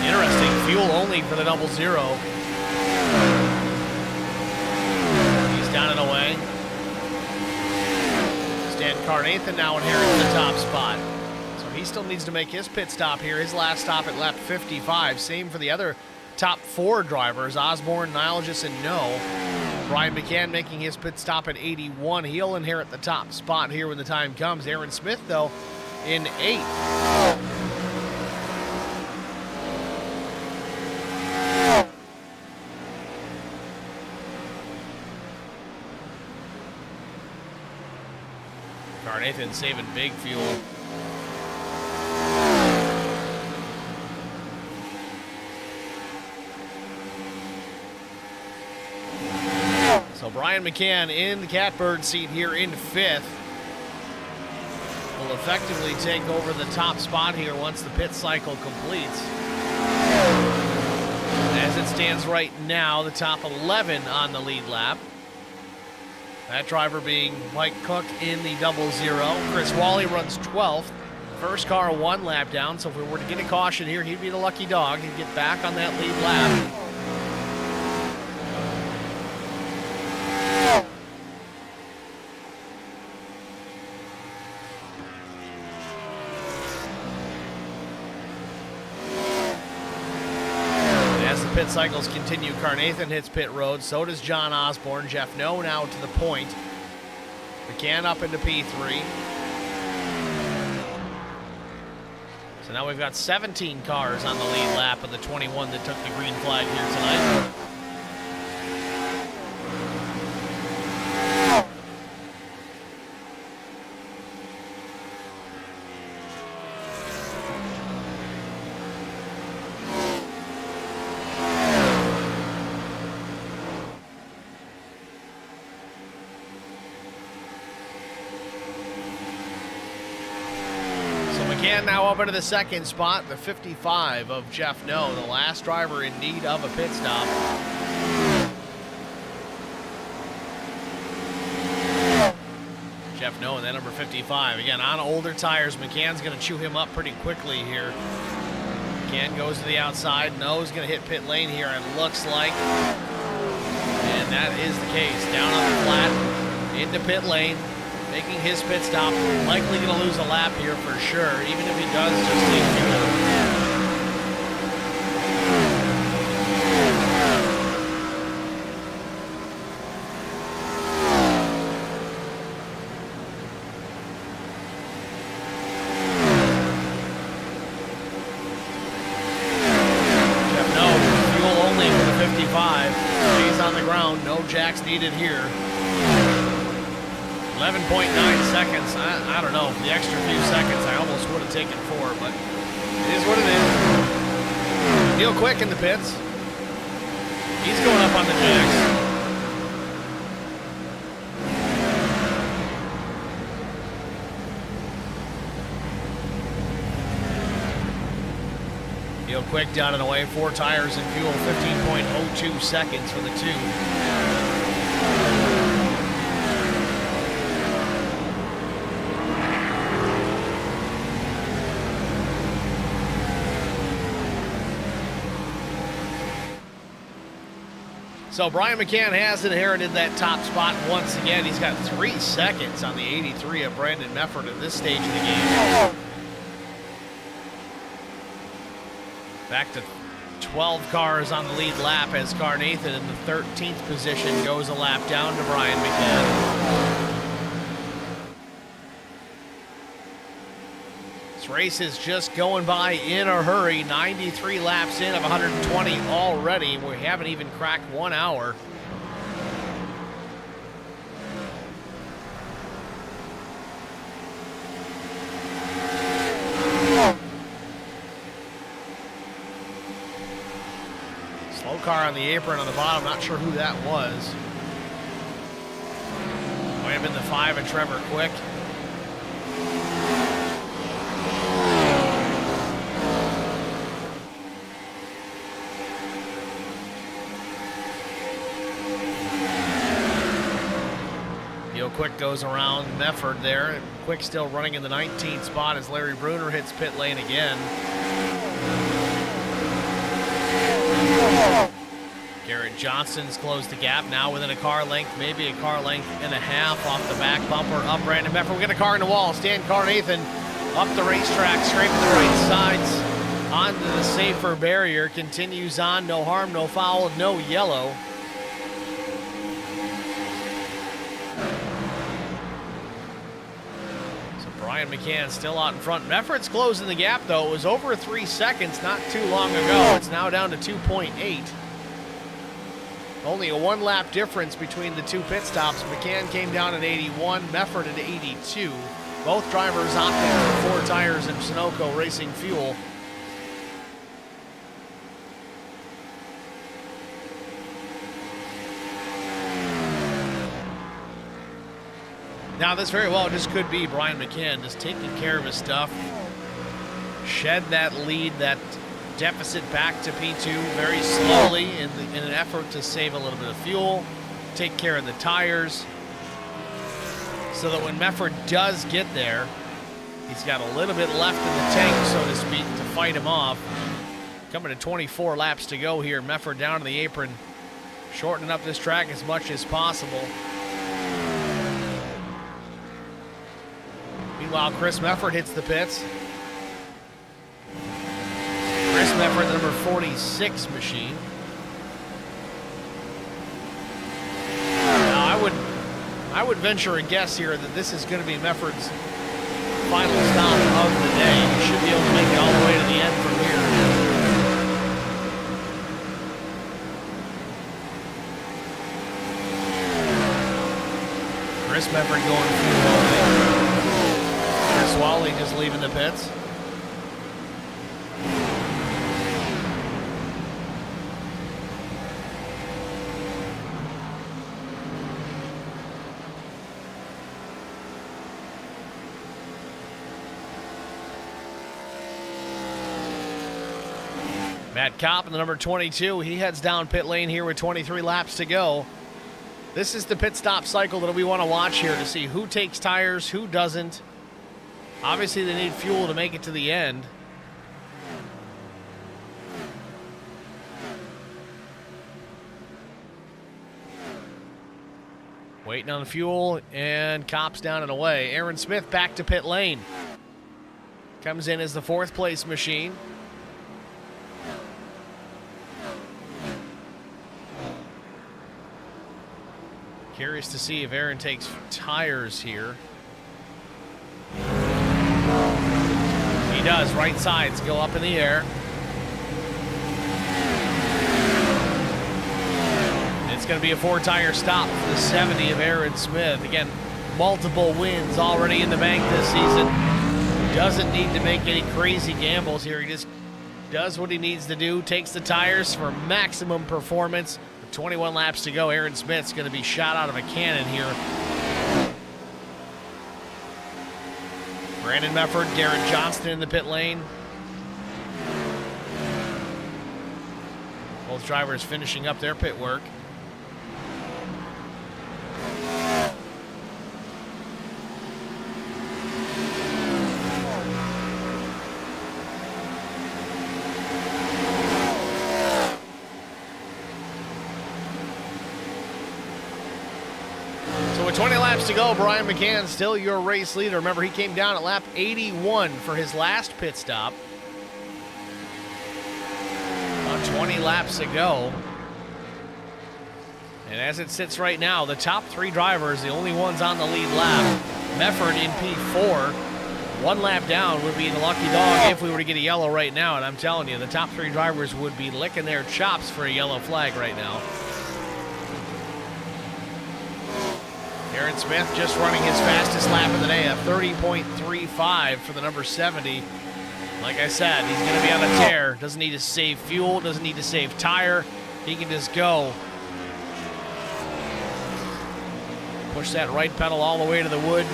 Interesting, fuel only for the 0-0. He's down and away. Stan Carnathan now inherits the top spot. So he still needs to make his pit stop here. His last stop at lap 55. Same for the other top 4 drivers, Osborne, Nilgis, and No. Brian McCann making his pit stop at 81. He'll inherit the top spot here when the time comes. Aaron Smith, though, in 8th. Carnathan saving big fuel. So Brian McCann in the catbird seat here in 5th. Will effectively take over the top spot here once the pit cycle completes. As it stands right now, the top 11 on the lead lap. That driver being Mike Cook in the 0-0. Chris Wally runs 12th. First car 1 lap down, so if we were to get a caution here, he'd be the lucky dog. He'd get back on that lead lap. Pit cycles continue. Carnathan hits pit road. So does John Osborne. Jeff No now to the point. McCann up into P3. So now we've got 17 cars on the lead lap of the 21 that took the green flag here tonight. McCann now up into the 2nd spot, the 55 of Jeff No, the last driver in need of a pit stop. Jeff No in that number 55. Again, on older tires, McCann's going to chew him up pretty quickly here. McCann goes to the outside. No's going to hit pit lane here, it looks like. And that is the case. Down on the flat, into pit lane. Making his pit stop, likely going to lose a lap here for sure, even if he does just take fuel. Jeff No, fuel only for the 55. Stays on the ground, no jacks needed here. 11.9 seconds. I don't know. The extra few seconds I almost would have taken 4, but it is what it is. Neil Quick in the pits. He's going up on the jacks. Neil Quick down and away. 4 tires and fuel. 15.02 seconds for the 2. So Brian McCann has inherited that top spot once again. He's got 3 seconds on the 83 of Brandon Mefford at this stage of the game. Back to 12 cars on the lead lap as Carnathan in the 13th position goes a lap down to Brian McCann. This race is just going by in a hurry. 93 laps in of 120 already. We haven't even cracked 1 hour. Slow car on the apron on the bottom. Not sure who that was. Might have been the 5 and Trevor Quick. Quick goes around Mefford there. Quick still running in the 19th spot as Larry Bruner hits pit lane again. Garrett Johnston's closed the gap, now within a car length, maybe a car length and a half off the back bumper. Up Brandon Mefford, we get a car in the wall. Stan Carnathan up the racetrack, straight to the right sides, onto the safer barrier, continues on, no harm, no foul, no yellow. Brian McCann still out in front. Mefford's closing the gap, though. It was over 3 seconds not too long ago. It's now down to 2.8. Only a 1 lap difference between the 2 pit stops. McCann came down at 81, Mefford at 82. Both drivers opting for 4 tires and Sunoco Racing Fuel. Now, this very well just could be Brian McCann just taking care of his stuff. Shed that lead, that deficit back to P2 very slowly in an effort to save a little bit of fuel, take care of the tires, so that when Mefford does get there, he's got a little bit left in the tank, so to speak, to fight him off. Coming to 24 laps to go here. Mefford down to the apron, shortening up this track as much as possible. Meanwhile, Chris Mefford hits the pits. Chris Mefford, the number 46 machine. Now, I would venture a guess here that this is going to be Mefford's final stop of the day. He should be able to make it all the way to the end from here. Chris Mefford going through all day. Chris Wally just leaving the pits. Matt Kopp in the number 22, he heads down pit lane here with 23 laps to go. This is the pit stop cycle that we want to watch here to see who takes tires, who doesn't. Obviously, they need fuel to make it to the end. Waiting on fuel, and Kopp's down and away. Aaron Smith back to pit lane. Comes in as the 4th place machine. Curious to see if Aaron takes tires here. He does. Right sides go up in the air. It's going to be a 4-tire stop for the 70 of Aaron Smith. Again, multiple wins already in the bank this season. Doesn't need to make any crazy gambles here. He just does what he needs to do, takes the tires for maximum performance. With 21 laps to go, Aaron Smith's going to be shot out of a cannon here. Brandon Mefford, Garrett Johnston in the pit lane. Both drivers finishing up their pit work. With 20 laps to go, Brian McCann still your race leader. Remember, he came down at lap 81 for his last pit stop. About 20 laps to go. And as it sits right now, the top 3 drivers, the only ones on the lead lap. Mefford in P4. 1 lap down would be the lucky dog if we were to get a yellow right now. And I'm telling you, the top 3 drivers would be licking their chops for a yellow flag right now. Aaron Smith just running his fastest lap of the day, a 30.35 for the number 70. Like I said, he's going to be on a tear. Doesn't need to save fuel, doesn't need to save tire. he can just go. Push that right pedal all the way to the wood.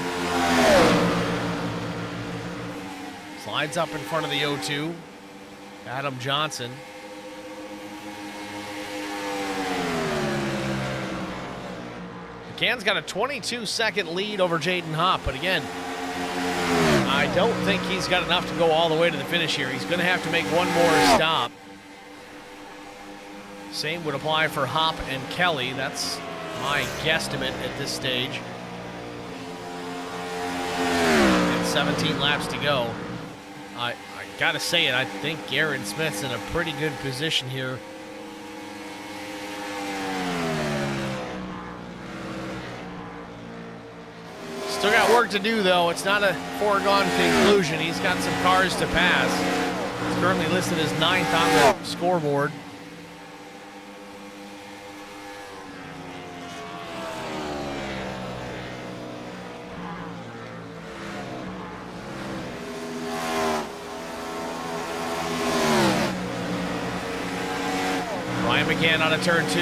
Slides up in front of the O2. Adam Johnson. McCann's got a 22-second lead over Jaden Hopp, but again, I don't think he's got enough to go all the way to the finish here. He's going to have to make one more stop. Same would apply for Hopp and Kelly. That's my guesstimate at this stage. And 17 laps to go. I got to say it, I think Aaron Smith's in a pretty good position here. Still got work to do, though. It's not a foregone conclusion. He's got some cars to pass. He's currently listed as 9th on the scoreboard. Brian McCann out of turn 2.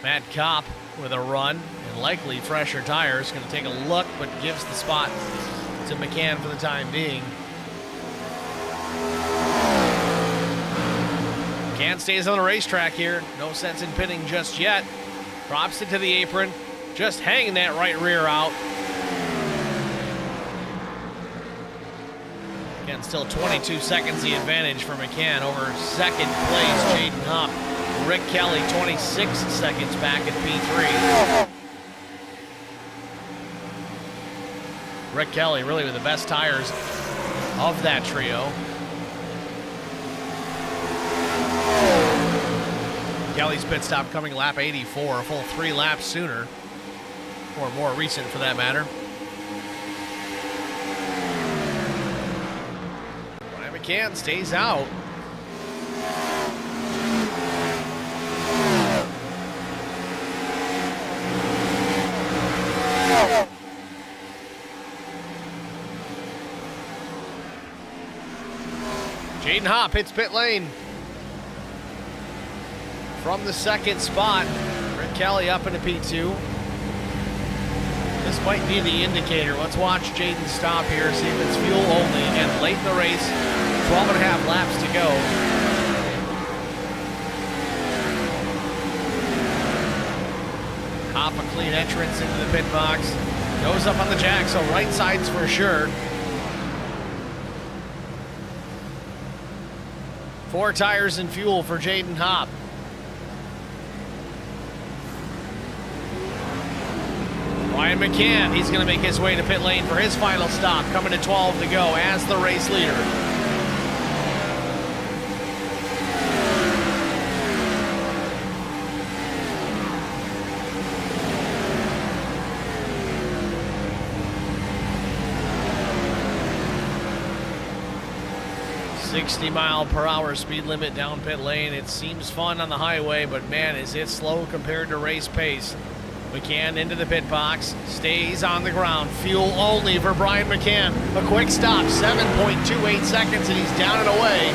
Matt Kopp with a run. Likely fresher tires, going to take a look, but gives the spot to McCann for the time being. McCann stays on the racetrack here. No sense in pitting just yet. Drops it to the apron, just hanging that right rear out. Again, still 22 seconds the advantage for McCann over second place Jaden Hopp. Rick Kelly 26 seconds back at P3. Rick Kelly really with the best tires of that trio. Kelly's pit stop coming lap 84, a full 3 laps sooner, or more recent for that matter. Brian McCann stays out. Jaden Hopp hits pit lane. From the second spot, Rick Kelly up into P2. This might be the indicator. Let's watch Jaden stop here, see if it's fuel only. Again, late in the race, 12 and a half laps to go. Hopp a clean entrance into the pit box. Goes up on the jack, so right side's for sure. 4 tires and fuel for Jaden Hopp. Brian McCann, he's going to make his way to pit lane for his final stop, coming to 12 to go as the race leader. .60-mile-per-hour speed limit down pit lane. It seems fun on the highway, but man, is it slow compared to race pace. McCann into the pit box, stays on the ground. Fuel only for Brian McCann. A quick stop, 7.28 seconds, and he's down and away.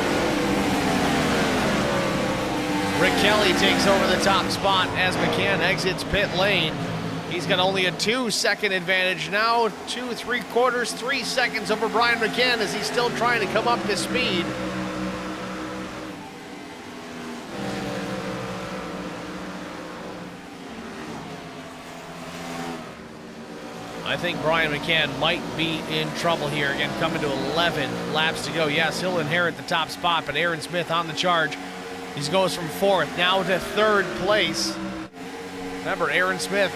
Rick Kelly takes over the top spot as McCann exits pit lane. He's got only a 2-second advantage now, 2 3/4, 3 seconds over Brian McCann as he's still trying to come up to speed. I think Brian McCann might be in trouble here. Again, coming to 11 laps to go. Yes, he'll inherit the top spot, but Aaron Smith on the charge. He goes from 4th now to 3rd place. Remember, Aaron Smith,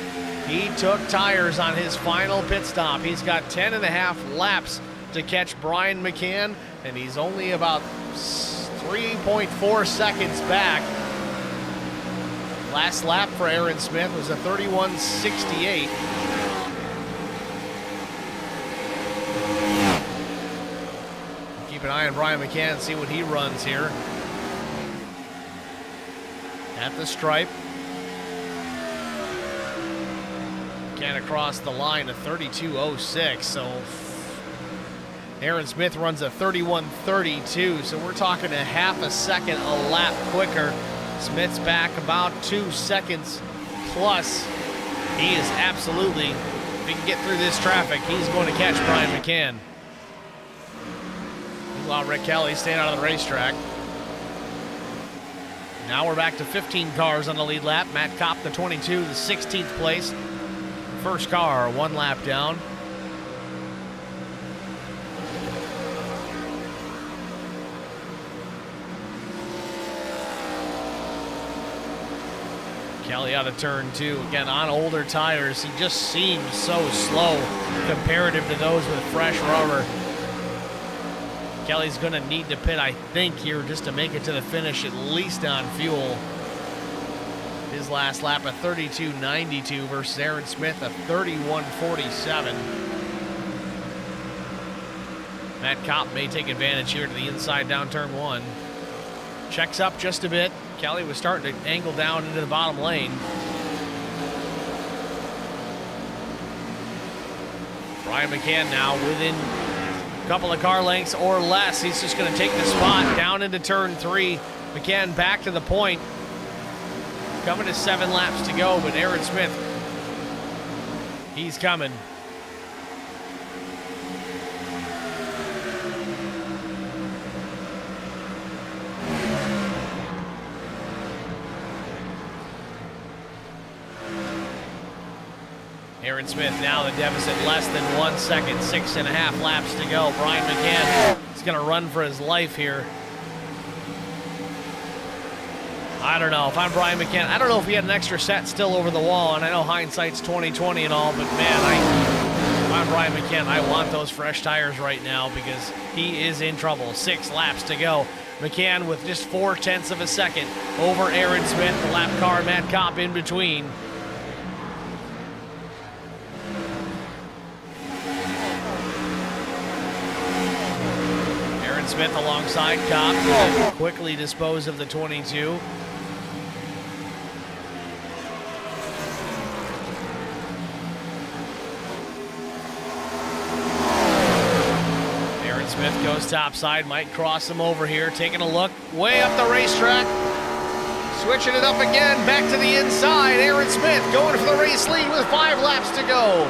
he took tires on his final pit stop. He's got 10 and a half laps to catch Brian McCann, and he's only about 3.4 seconds back. Last lap for Aaron Smith was a 31.68. Keep an eye on Brian McCann, see what he runs here. At the stripe. McCann across the line, a 32.06. So Aaron Smith runs a 31.32. So we're talking a half a second a lap quicker Smith's back about 2 seconds plus. He is absolutely, if he can get through this traffic, he's going to catch Brian McCann. Meanwhile, Rick Kelly staying out of the racetrack. Now we're back to 15 cars on the lead lap. Matt Kopp, the 22, the 16th place. First car, 1 lap down. Kelly out of turn 2. Again, on older tires, he just seems so slow comparative to those with fresh rubber. Kelly's going to need to pit, I think, here just to make it to the finish, at least on fuel. His last lap, a 32.92 versus Aaron Smith, a 31.47. Matt Kopp may take advantage here to the inside down turn 1. Checks up just a bit. Kelly was starting to angle down into the bottom lane. Brian McCann now within a couple of car lengths or less. He's just going to take the spot down into turn 3. McCann back to the point. Coming to 7 laps to go, but Aaron Smith, he's coming. Aaron Smith now the deficit less than 1 second, 6.5 laps to go. Brian McCann is going to run for his life here. I don't know if I'm Brian McCann. I don't know if he had an extra set still over the wall, and I know hindsight's 20/20 and all, but man, if I'm Brian McCann, I want those fresh tires right now because he is in trouble. 6 laps to go. McCann with just 0.4 of a second over Aaron Smith, the lap car, Matt Kopp in between. Aaron Smith alongside Kopp, quickly dispose of the 22. Smith goes topside, might cross him over here, taking a look way up the racetrack. Switching it up again, back to the inside. Aaron Smith going for the race lead with 5 laps to go.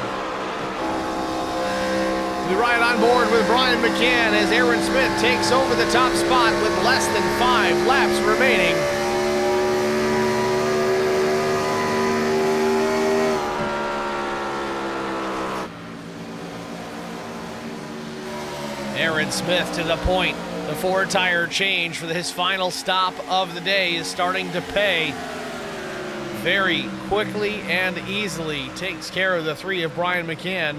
We ride on board with Brian McCann as Aaron Smith takes over the top spot with less than 5 laps remaining. Aaron Smith to the point. The 4-tire change for his final stop of the day is starting to pay. Very quickly and easily takes care of the 3 of Brian McCann.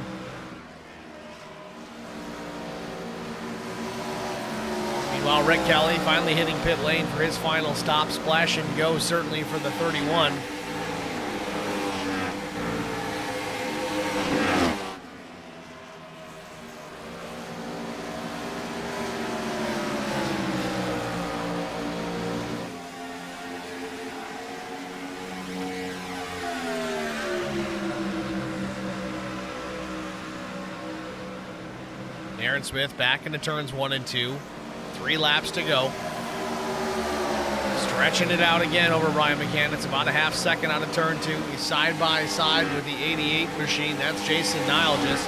Meanwhile, Rick Kelly finally hitting pit lane for his final stop. Splash and go certainly for the 31. Aaron Smith back into turns 1 and 2. 3 laps to go. Stretching it out again over Brian McCann. It's about a half second out of turn 2. He's side by side with the 88 machine. That's Jason Nilgis.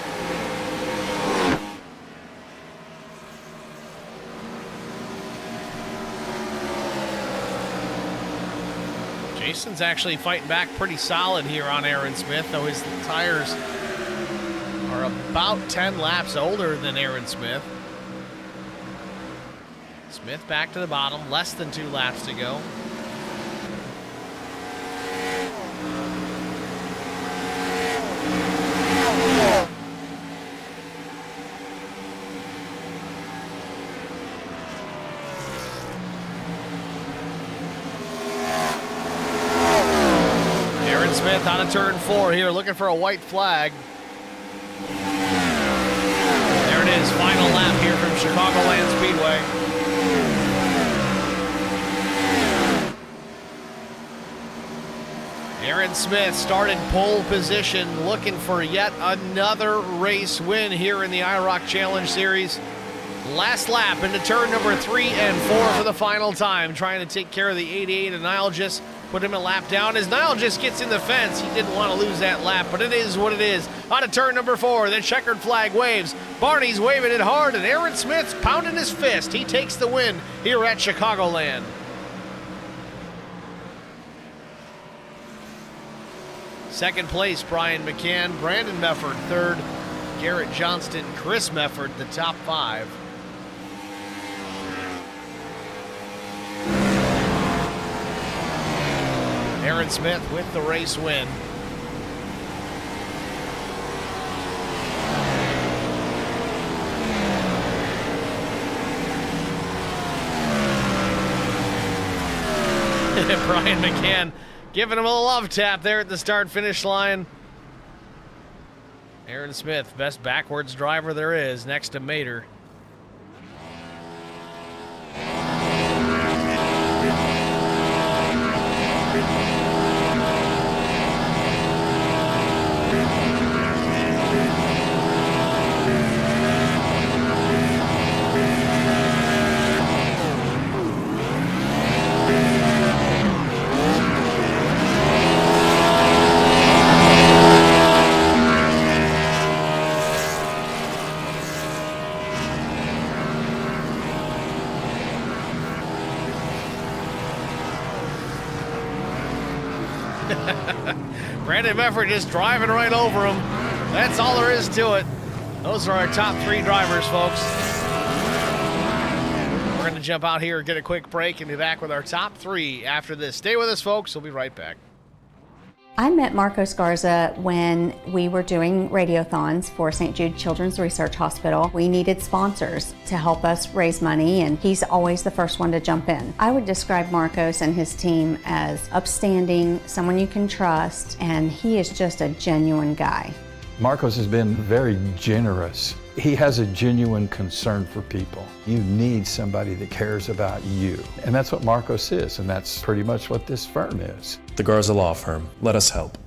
Jason's actually fighting back pretty solid here on Aaron Smith, though his tires are about 10 laps older than Aaron Smith. Smith back to the bottom, less than 2 laps to go. Aaron Smith on a turn 4 here, looking for a white flag. There it is, final lap here from Chicagoland Speedway. Aaron Smith started pole position, looking for yet another race win here in the IROC Challenge Series. Last lap into turn number 3 and 4 for the final time, trying to take care of the 88, and Niall just put him a lap down. As Niall just gets in the fence, he didn't want to lose that lap, but it is what it is. On to turn number 4, the checkered flag waves. Barney's waving it hard, and Aaron Smith's pounding his fist. He takes the win here at Chicagoland. Second place, Brian McCann. Brandon Mefford, third. Garrett Johnston, Chris Mefford, the top 5. Aaron Smith with the race win. Brian McCann giving him a love tap there at the start-finish line. Aaron Smith, best backwards driver there is, next to Mater. Brandon Mefford just driving right over him. That's all there is to it. Those are our top 3 drivers, folks. We're going to jump out here, get a quick break, and be back with our top 3 after this. Stay with us, folks. We'll be right back. I met Marco Scarza when we were doing radiothons for St. Jude Children's Research Hospital. We needed sponsors to help us raise money, and he's always the first one to jump in. I would describe Marcos and his team as upstanding, someone you can trust, and he is just a genuine guy. Marcos has been very generous. He has a genuine concern for people. You need somebody that cares about you. And that's what Marcos is, and that's pretty much what this firm is. The Garza Law Firm. Let us help.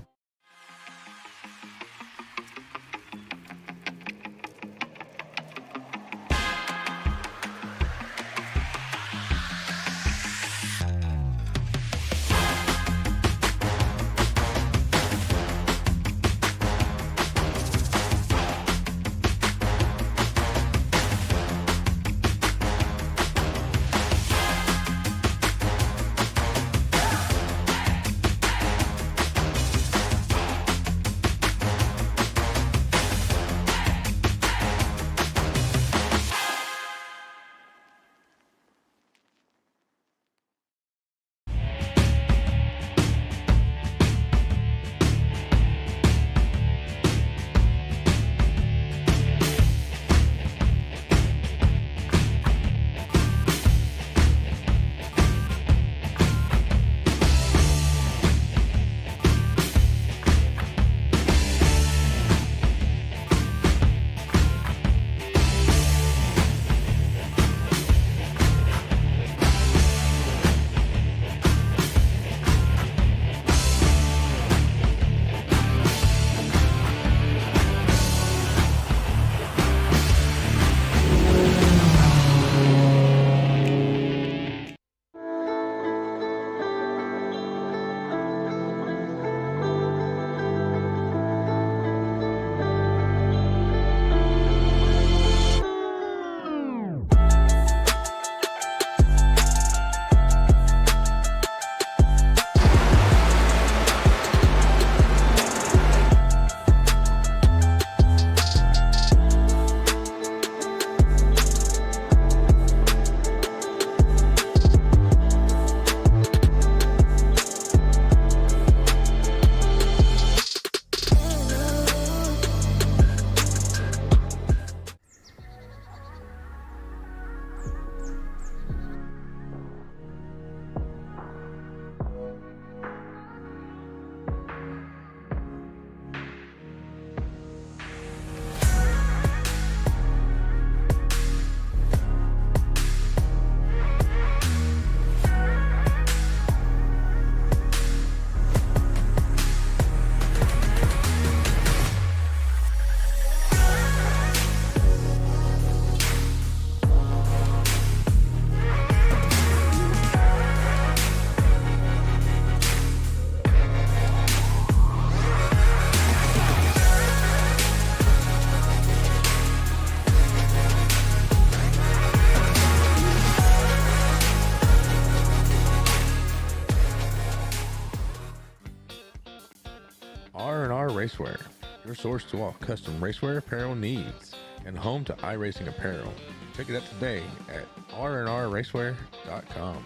Racewear, your source to all custom racewear apparel needs, and home to iRacing apparel. Check it out today at rnrracewear.com.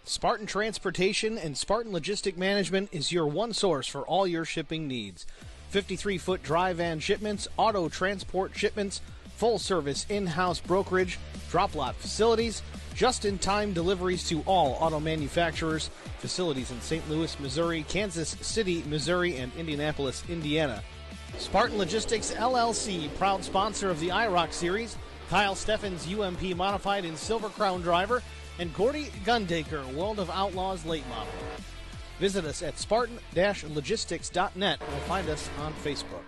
Spartan Transportation and Spartan Logistic Management is your one source for all your shipping needs. 53-foot dry van shipments, auto transport shipments, full-service in-house brokerage, drop lot facilities, just-in-time deliveries to all auto manufacturers, facilities in St. Louis, Missouri, Kansas City, Missouri, and Indianapolis, Indiana. Spartan Logistics LLC, proud sponsor of the IROC Series, Kyle Steffens UMP Modified and Silver Crown Driver, and Gordy Gundaker, World of Outlaws Late Model. Visit us at spartan-logistics.net or find us on Facebook.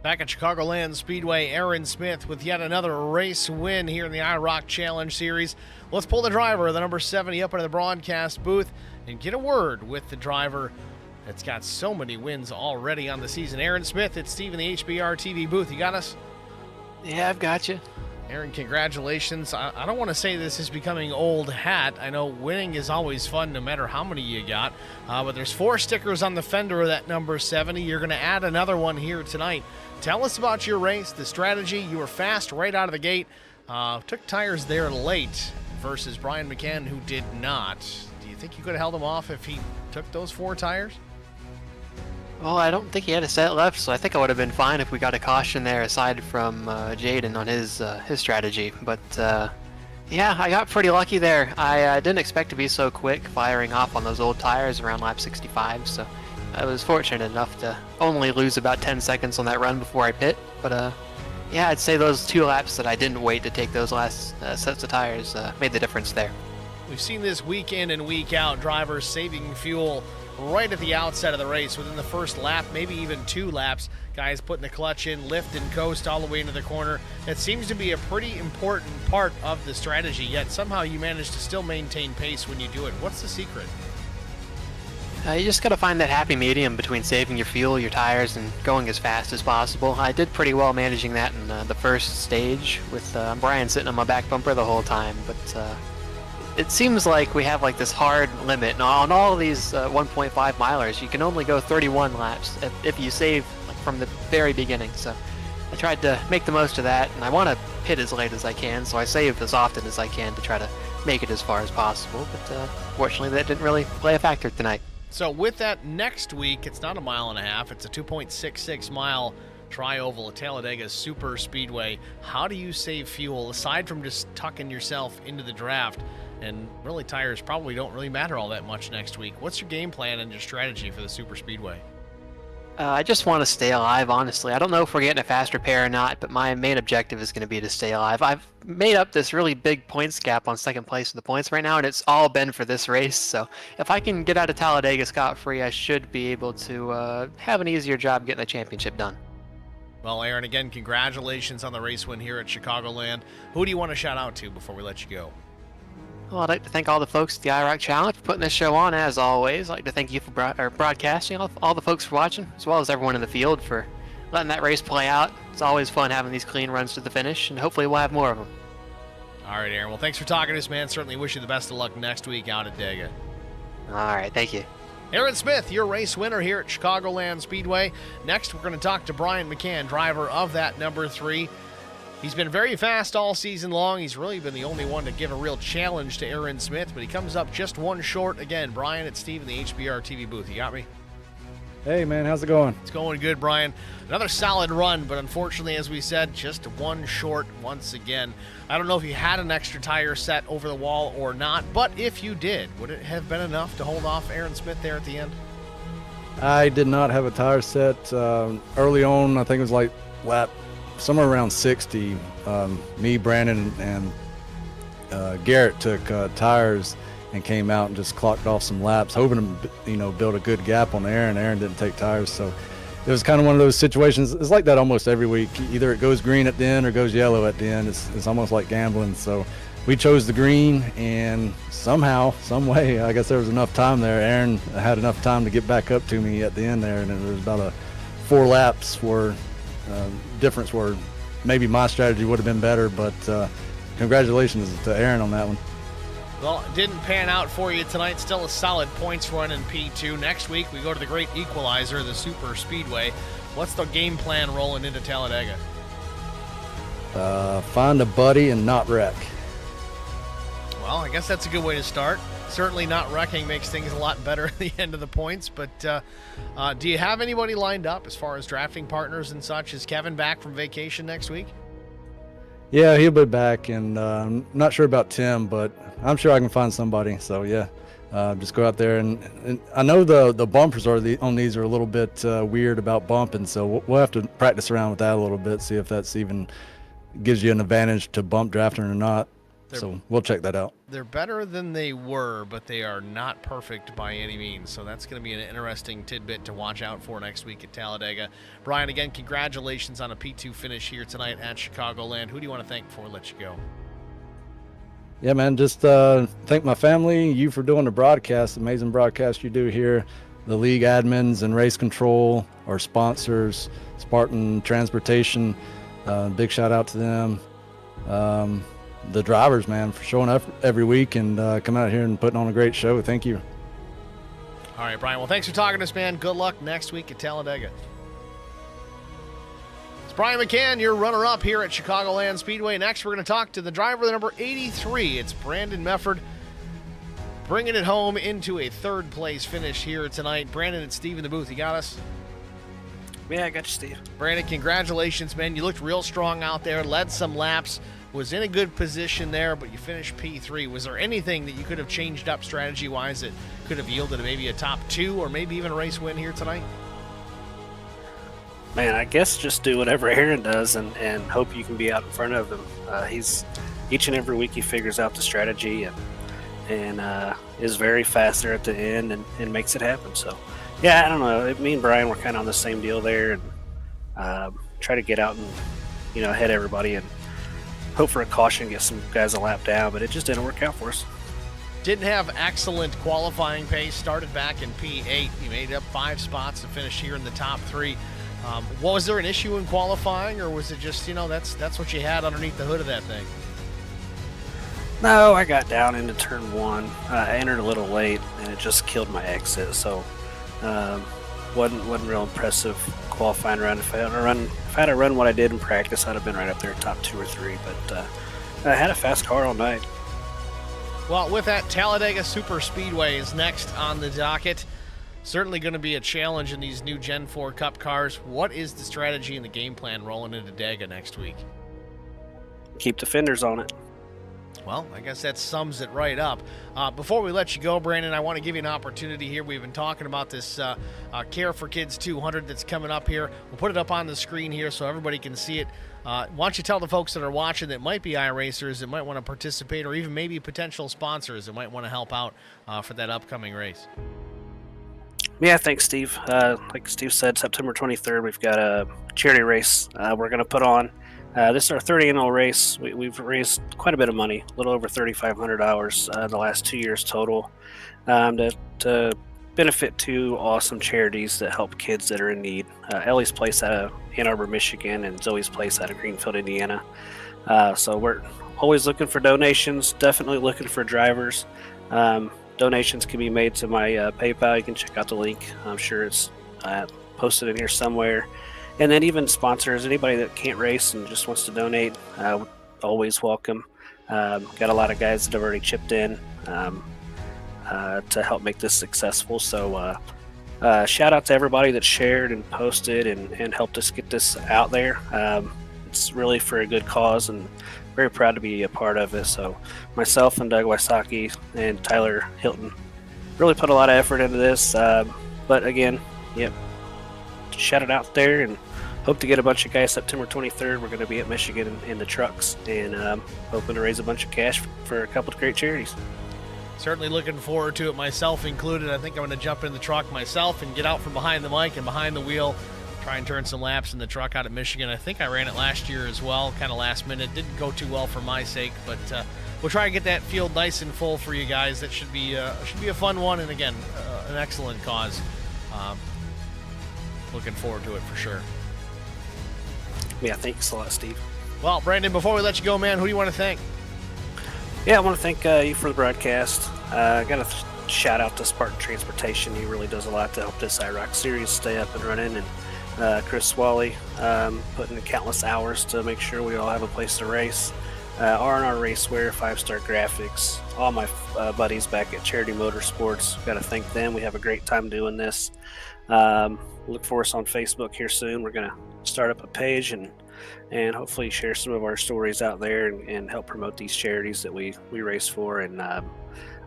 Back at Chicagoland Speedway, Aaron Smith with yet another race win here in the IROC Challenge Series. Let's pull the driver, the number 70, up into the broadcast booth and get a word with the driver that's got so many wins already on the season. Aaron Smith, it's Steve in the HBR TV booth. You got us? Yeah, I've got you. Aaron, congratulations. I don't want to say this is becoming old hat. I know winning is always fun no matter how many you got. But there's 4 stickers on the fender of that number 70. You're going to add another one here tonight. Tell us about your race, the strategy. You were fast right out of the gate. Took tires there late versus Brian McCann, who did not. Do you think you could have held him off if he took those 4 tires? Well, I don't think he had a set left, so I think I would have been fine if we got a caution there aside from Jaden on his strategy. But yeah, I got pretty lucky there. I didn't expect to be so quick firing off on those old tires around lap 65, so I was fortunate enough to only lose about 10 seconds on that run before I pit. But yeah, I'd say those 2 laps that I didn't wait to take those last sets of tires made the difference there. We've seen this week in and week out, drivers saving fuel right at the outset of the race within the first lap, maybe even 2 laps. Guys putting the clutch in, lift and coast all the way into the corner. It seems to be a pretty important part of the strategy, yet somehow you manage to still maintain pace when you do it. What's the secret? You just got to find that happy medium between saving your fuel, your tires, and going as fast as possible. I did pretty well managing that in the first stage with Brian sitting on my back bumper the whole time, but it seems like we have like this hard limit. Now, on all of these 1.5 milers, you can only go 31 laps if you save like, from the very beginning. So I tried to make the most of that, and I want to pit as late as I can, so I save as often as I can to try to make it as far as possible. But fortunately, that didn't really play a factor tonight. So with that, next week, it's not a mile and a half. It's a 2.66 mile tri-oval at Talladega Super Speedway. How do you save fuel, aside from just tucking yourself into the draft? And really, tires probably don't really matter all that much next week. What's your game plan and your strategy for the Super Speedway? I just want to stay alive, honestly. I don't know if we're getting a fast repair or not, but my main objective is going to be to stay alive. I've made up this really big points gap on second place in the points right now, and it's all been for this race. So if I can get out of Talladega scot-free, I should be able to have an easier job getting the championship done. Well, Aaron, again, congratulations on the race win here at Chicagoland. Who do you want to shout out to before we let you go? Well, I'd like to thank all the folks at the IROC Challenge for putting this show on, as always. I'd like to thank you for broadcasting, all the folks for watching, as well as everyone in the field for letting that race play out. It's always fun having these clean runs to the finish, and hopefully we'll have more of them. All right, Aaron. Well, thanks for talking to us, man. Certainly wish you the best of luck next week out at Dega. All right, thank you. Aaron Smith, your race winner here at Chicagoland Speedway. Next, we're going to talk to Brian McCann, driver of that number 3. He's been very fast all season long. He's really been the only one to give a real challenge to Aaron Smith, but he comes up just 1 short. Again, Brian, it's Steve in the HBR TV booth. You got me? Hey, man, how's it going? It's going good, Brian. Another solid run, but unfortunately, as we said, just 1 short once again. I don't know if you had an extra tire set over the wall or not, but if you did, would it have been enough to hold off Aaron Smith there at the end? I did not have a tire set. Early on, I think it was like lap somewhere around 60. Me, Brandon, and Garrett took tires and came out and just clocked off some laps, hoping to, build a good gap on Aaron. Aaron didn't take tires, so it was kind of one of those situations. It's like that almost every week. Either it goes green at the end or goes yellow at the end. It's almost like gambling. So we chose the green, and somehow, some way, I guess there was enough time there. Aaron had enough time to get back up to me at the end there, and it was about a 4 laps where difference where maybe my strategy would have been better, but congratulations to Aaron on that one. Well, it didn't pan out for you tonight. Still a solid points run in P2. Next week, we go to the great equalizer, the Super Speedway. What's the game plan rolling into Talladega? Find a buddy and not wreck. Well, I guess that's a good way to start. Certainly not wrecking makes things a lot better at the end of the points, but do you have anybody lined up as far as drafting partners and such? Is Kevin back from vacation next week? Yeah, he'll be back, and I'm not sure about Tim, but I'm sure I can find somebody. So yeah, just go out there, and I know the bumpers on these are a little bit weird about bumping, so we'll have to practice around with that a little bit, see if that's even gives you an advantage to bump drafting or not. So we'll check that out. They're better than they were, but they are not perfect by any means. So that's going to be an interesting tidbit to watch out for next week at Talladega. Brian, again, congratulations on a P2 finish here tonight at Chicagoland. Who do you want to thank before we let you go? Yeah, man, just thank my family, you for doing the broadcast, amazing broadcast you do here, the league admins and race control, our sponsors, Spartan Transportation, big shout out to them. The drivers, man, for showing up every week and coming out here and putting on a great show. Thank you. All right, Brian. Well, thanks for talking to us, man. Good luck next week at Talladega. It's Brian McCann, your runner-up here at Chicagoland Speedway. Next, we're going to talk to the driver, the number 83. It's Brandon Mefford, bringing it home into a third-place finish here tonight. Brandon and Steve in the booth. You got us? Yeah, I got you, Steve. Brandon, congratulations, man. You looked real strong out there, led some laps, was in a good position there, but you finished P3. Was there anything that you could have changed up strategy-wise that could have yielded maybe a top 2 or maybe even a race win here tonight? Man, I guess just do whatever Aaron does and hope you can be out in front of him. He's each and every week he figures out the strategy and is very fast there at the end and makes it happen. So, yeah, I don't know. Me and Brian were kind of on the same deal there and try to get out and, head everybody and hope for a caution, get some guys a lap down, but it just didn't work out for us. Didn't have excellent qualifying pace. Started back in P8. You made up 5 spots to finish here in the top 3. Was there an issue in qualifying, or was it just, that's what you had underneath the hood of that thing? No, I got down into turn 1. I entered a little late, and it just killed my exit, so wasn't real impressive qualifying run. If I had to run what I did in practice, I'd have been right up there, top 2 or 3. But I had a fast car all night. Well, with that, Talladega Super Speedway is next on the docket. Certainly going to be a challenge in these new Gen 4 Cup cars. What is the strategy and the game plan rolling into Dega next week? Keep the fenders on it. Well, I guess that sums it right up. Before we let you go, Brandon, I want to give you an opportunity here. We've been talking about this Care for Kids 200 that's coming up here. We'll put it up on the screen here so everybody can see it. Why don't you tell the folks that are watching that might be iRacers that might want to participate, or even maybe potential sponsors that might want to help out for that upcoming race? Yeah, thanks, Steve. Like Steve said, September 23rd, we've got a charity race we're going to put on. This is our third annual race. We've raised quite a bit of money, a little over $3,500 the last 2 years total, to benefit 2 awesome charities that help kids that are in need. Ellie's Place out of Ann Arbor, Michigan, and Zoe's Place out of Greenfield, Indiana. So we're always looking for donations, definitely looking for drivers. Donations can be made to my PayPal. You can check out the link. I'm sure it's posted in here somewhere. And then even sponsors, anybody that can't race and just wants to donate, always welcome. Got a lot of guys that have already chipped in to help make this successful. So shout out to everybody that shared and posted and helped us get this out there. It's really for a good cause, and very proud to be a part of it. So myself and Doug Wysocki and Tyler Hilton really put a lot of effort into this. But again, yep, shout it out there and hope to get a bunch of guys September 23rd. We're going to be at Michigan in the trucks and hoping to raise a bunch of cash for a couple of great charities. Certainly looking forward to it, myself included. I think I'm going to jump in the truck myself and get out from behind the mic and behind the wheel, try and turn some laps in the truck out at Michigan. I think I ran it last year as well, kind of last minute. Didn't go too well for my sake, but we'll try to get that field nice and full for you guys. That should be a fun one, and again, an excellent cause. Looking forward to it for sure. Yeah, thanks a lot, Steve. Well, Brandon, before we let you go, man, who do you want to thank? Yeah, I want to thank you for the broadcast. I got to shout out to Spartan Transportation. He really does a lot to help this IROC series stay up and running. And Chris Swally putting in countless hours to make sure we all have a place to race. R&R Racewear, 5-Star Graphics, all my buddies back at Charity Motorsports. Got to thank them. We have a great time doing this. Look for us on Facebook here soon. We're going to start up a page and hopefully share some of our stories out there and help promote these charities that we race for. And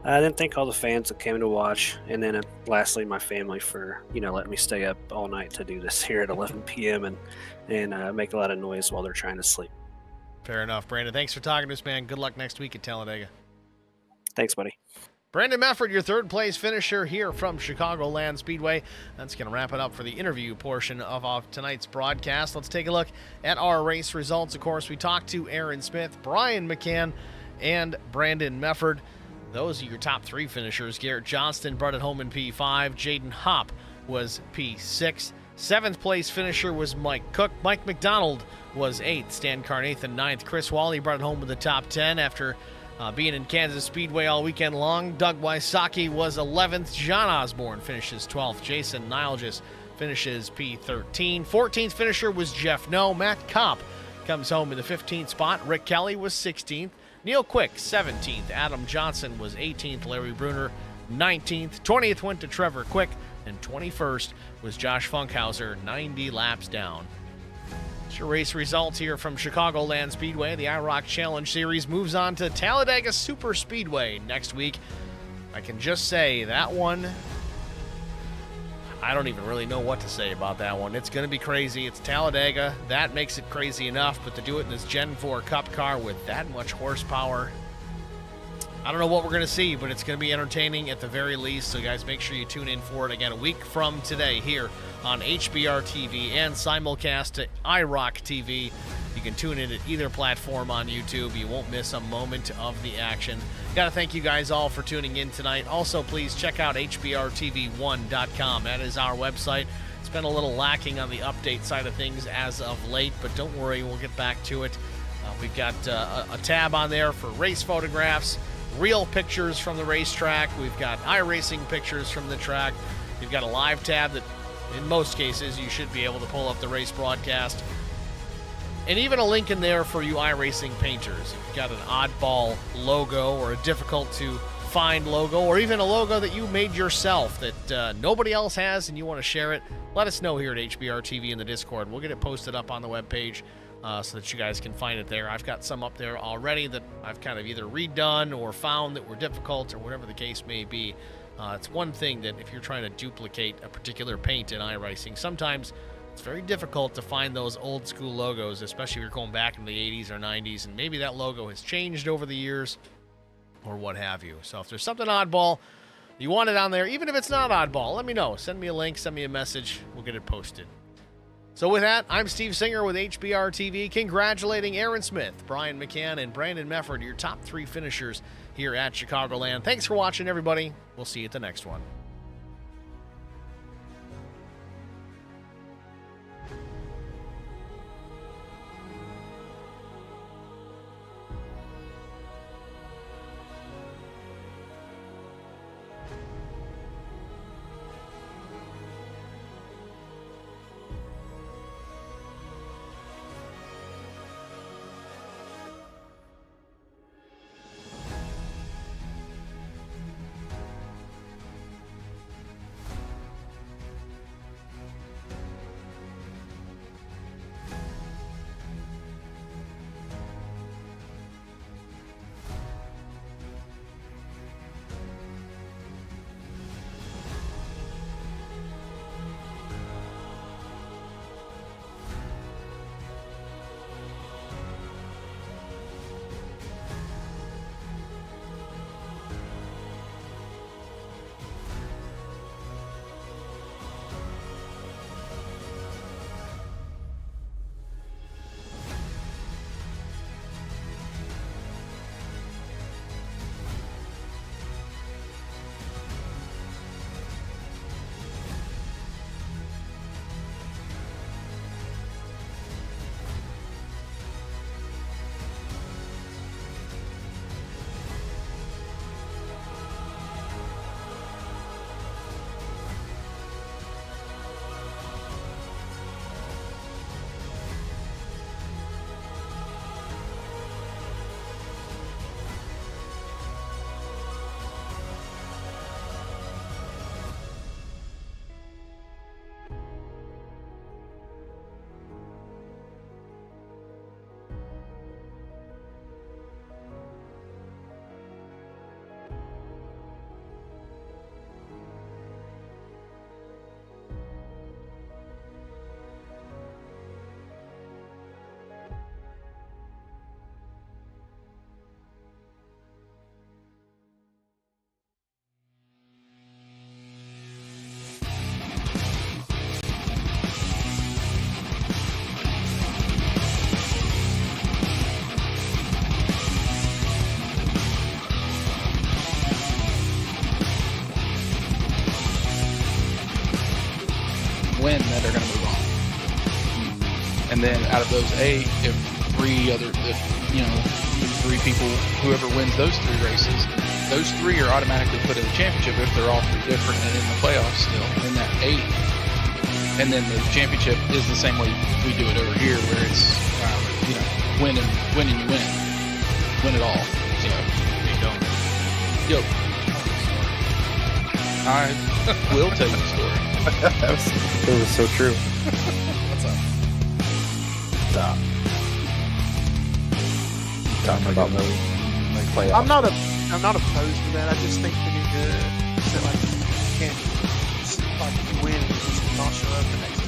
then thank all the fans that came to watch. And then lastly, my family for letting me stay up all night to do this here at 11 p.m. and make a lot of noise while they're trying to sleep. Fair enough, Brandon. Thanks for talking to us, man. Good luck next week at Talladega. Thanks, buddy. Brandon Mefford, your third place finisher here from Chicagoland Speedway. That's going to wrap it up for the interview portion of tonight's broadcast. Let's take a look at our race results. Of course, we talked to Aaron Smith, Brian McCann, and Brandon Mefford. Those are your top three finishers. Garrett Johnston brought it home in P5. Jaden Hopp was P6. Seventh place finisher was Mike Cook. Mike McDonald was 8th. Stan Carnathan 9th. Chris Wally brought it home with the top 10 after being in Kansas Speedway all weekend long. Doug Wysocki was 11th. John Osborne finishes 12th. Jason Nilgis finishes P13. 14th finisher was Jeff No. Matt Kopp comes home in the 15th spot. Rick Kelly was 16th. Neil Quick, 17th. Adam Johnson was 18th. Larry Bruner, 19th. 20th went to Trevor Quick. And 21st was Josh Funkhauser, 90 laps down. That's your race results here from Chicagoland Speedway. The IROC Challenge Series moves on to Talladega Super Speedway next week. I can just say that one, I don't even really know what to say about that one. It's going to be crazy. It's Talladega. That makes it crazy enough, but to do it in this Gen 4 Cup car with that much horsepower, I don't know what we're going to see, but it's going to be entertaining at the very least. So, guys, make sure you tune in for it again a week from today here on HBR TV and simulcast to IROC TV. You can tune in at either platform on YouTube. You won't miss a moment of the action. Got to thank you guys all for tuning in tonight. Also, please check out HBRTV1.com. That is our website. It's been a little lacking on the update side of things as of late, but don't worry, we'll get back to it. We've got a tab on there for race photographs, real pictures from the racetrack. We've got iRacing pictures from the track. We've got a live tab that, in most cases, you should be able to pull up the race broadcast. And even a link in there for you iRacing painters. If you've got an oddball logo or a difficult-to-find logo, or even a logo that you made yourself that nobody else has and you want to share it, let us know here at HBR TV in the Discord. We'll get it posted up on the webpage. So that you guys can find it there. I've got some up there already that I've kind of either redone or found that were difficult or whatever the case may be. It's one thing that if you're trying to duplicate a particular paint in iRacing, sometimes it's very difficult to find those old school logos, especially if you're going back in the 80s or 90s, and maybe that logo has changed over the years or what have you. So if there's something oddball, you want it on there, even if it's not oddball, let me know. Send me a link, send me a message, we'll get it posted. So with that, I'm Steve Singer with HBR TV, congratulating Aaron Smith, Brian McCann, and Brandon Mefford, your top three finishers here at Chicagoland. Thanks for watching, everybody. We'll see you at the next one. win, then they're going to move on. And then out of those 8, if three people, whoever wins those 3 races, those 3 are automatically put in the championship if they're all 3 different and in the playoffs still. And that 8, and then the championship is the same way we do it over here, where it's win and you win it all. So There you go. yo, I will tell you the story. It was so true. What's up? Stop. Talking about the playoffs. I'm not opposed to that. I just think we need to say, like, you can't, like, you win and just not show up the next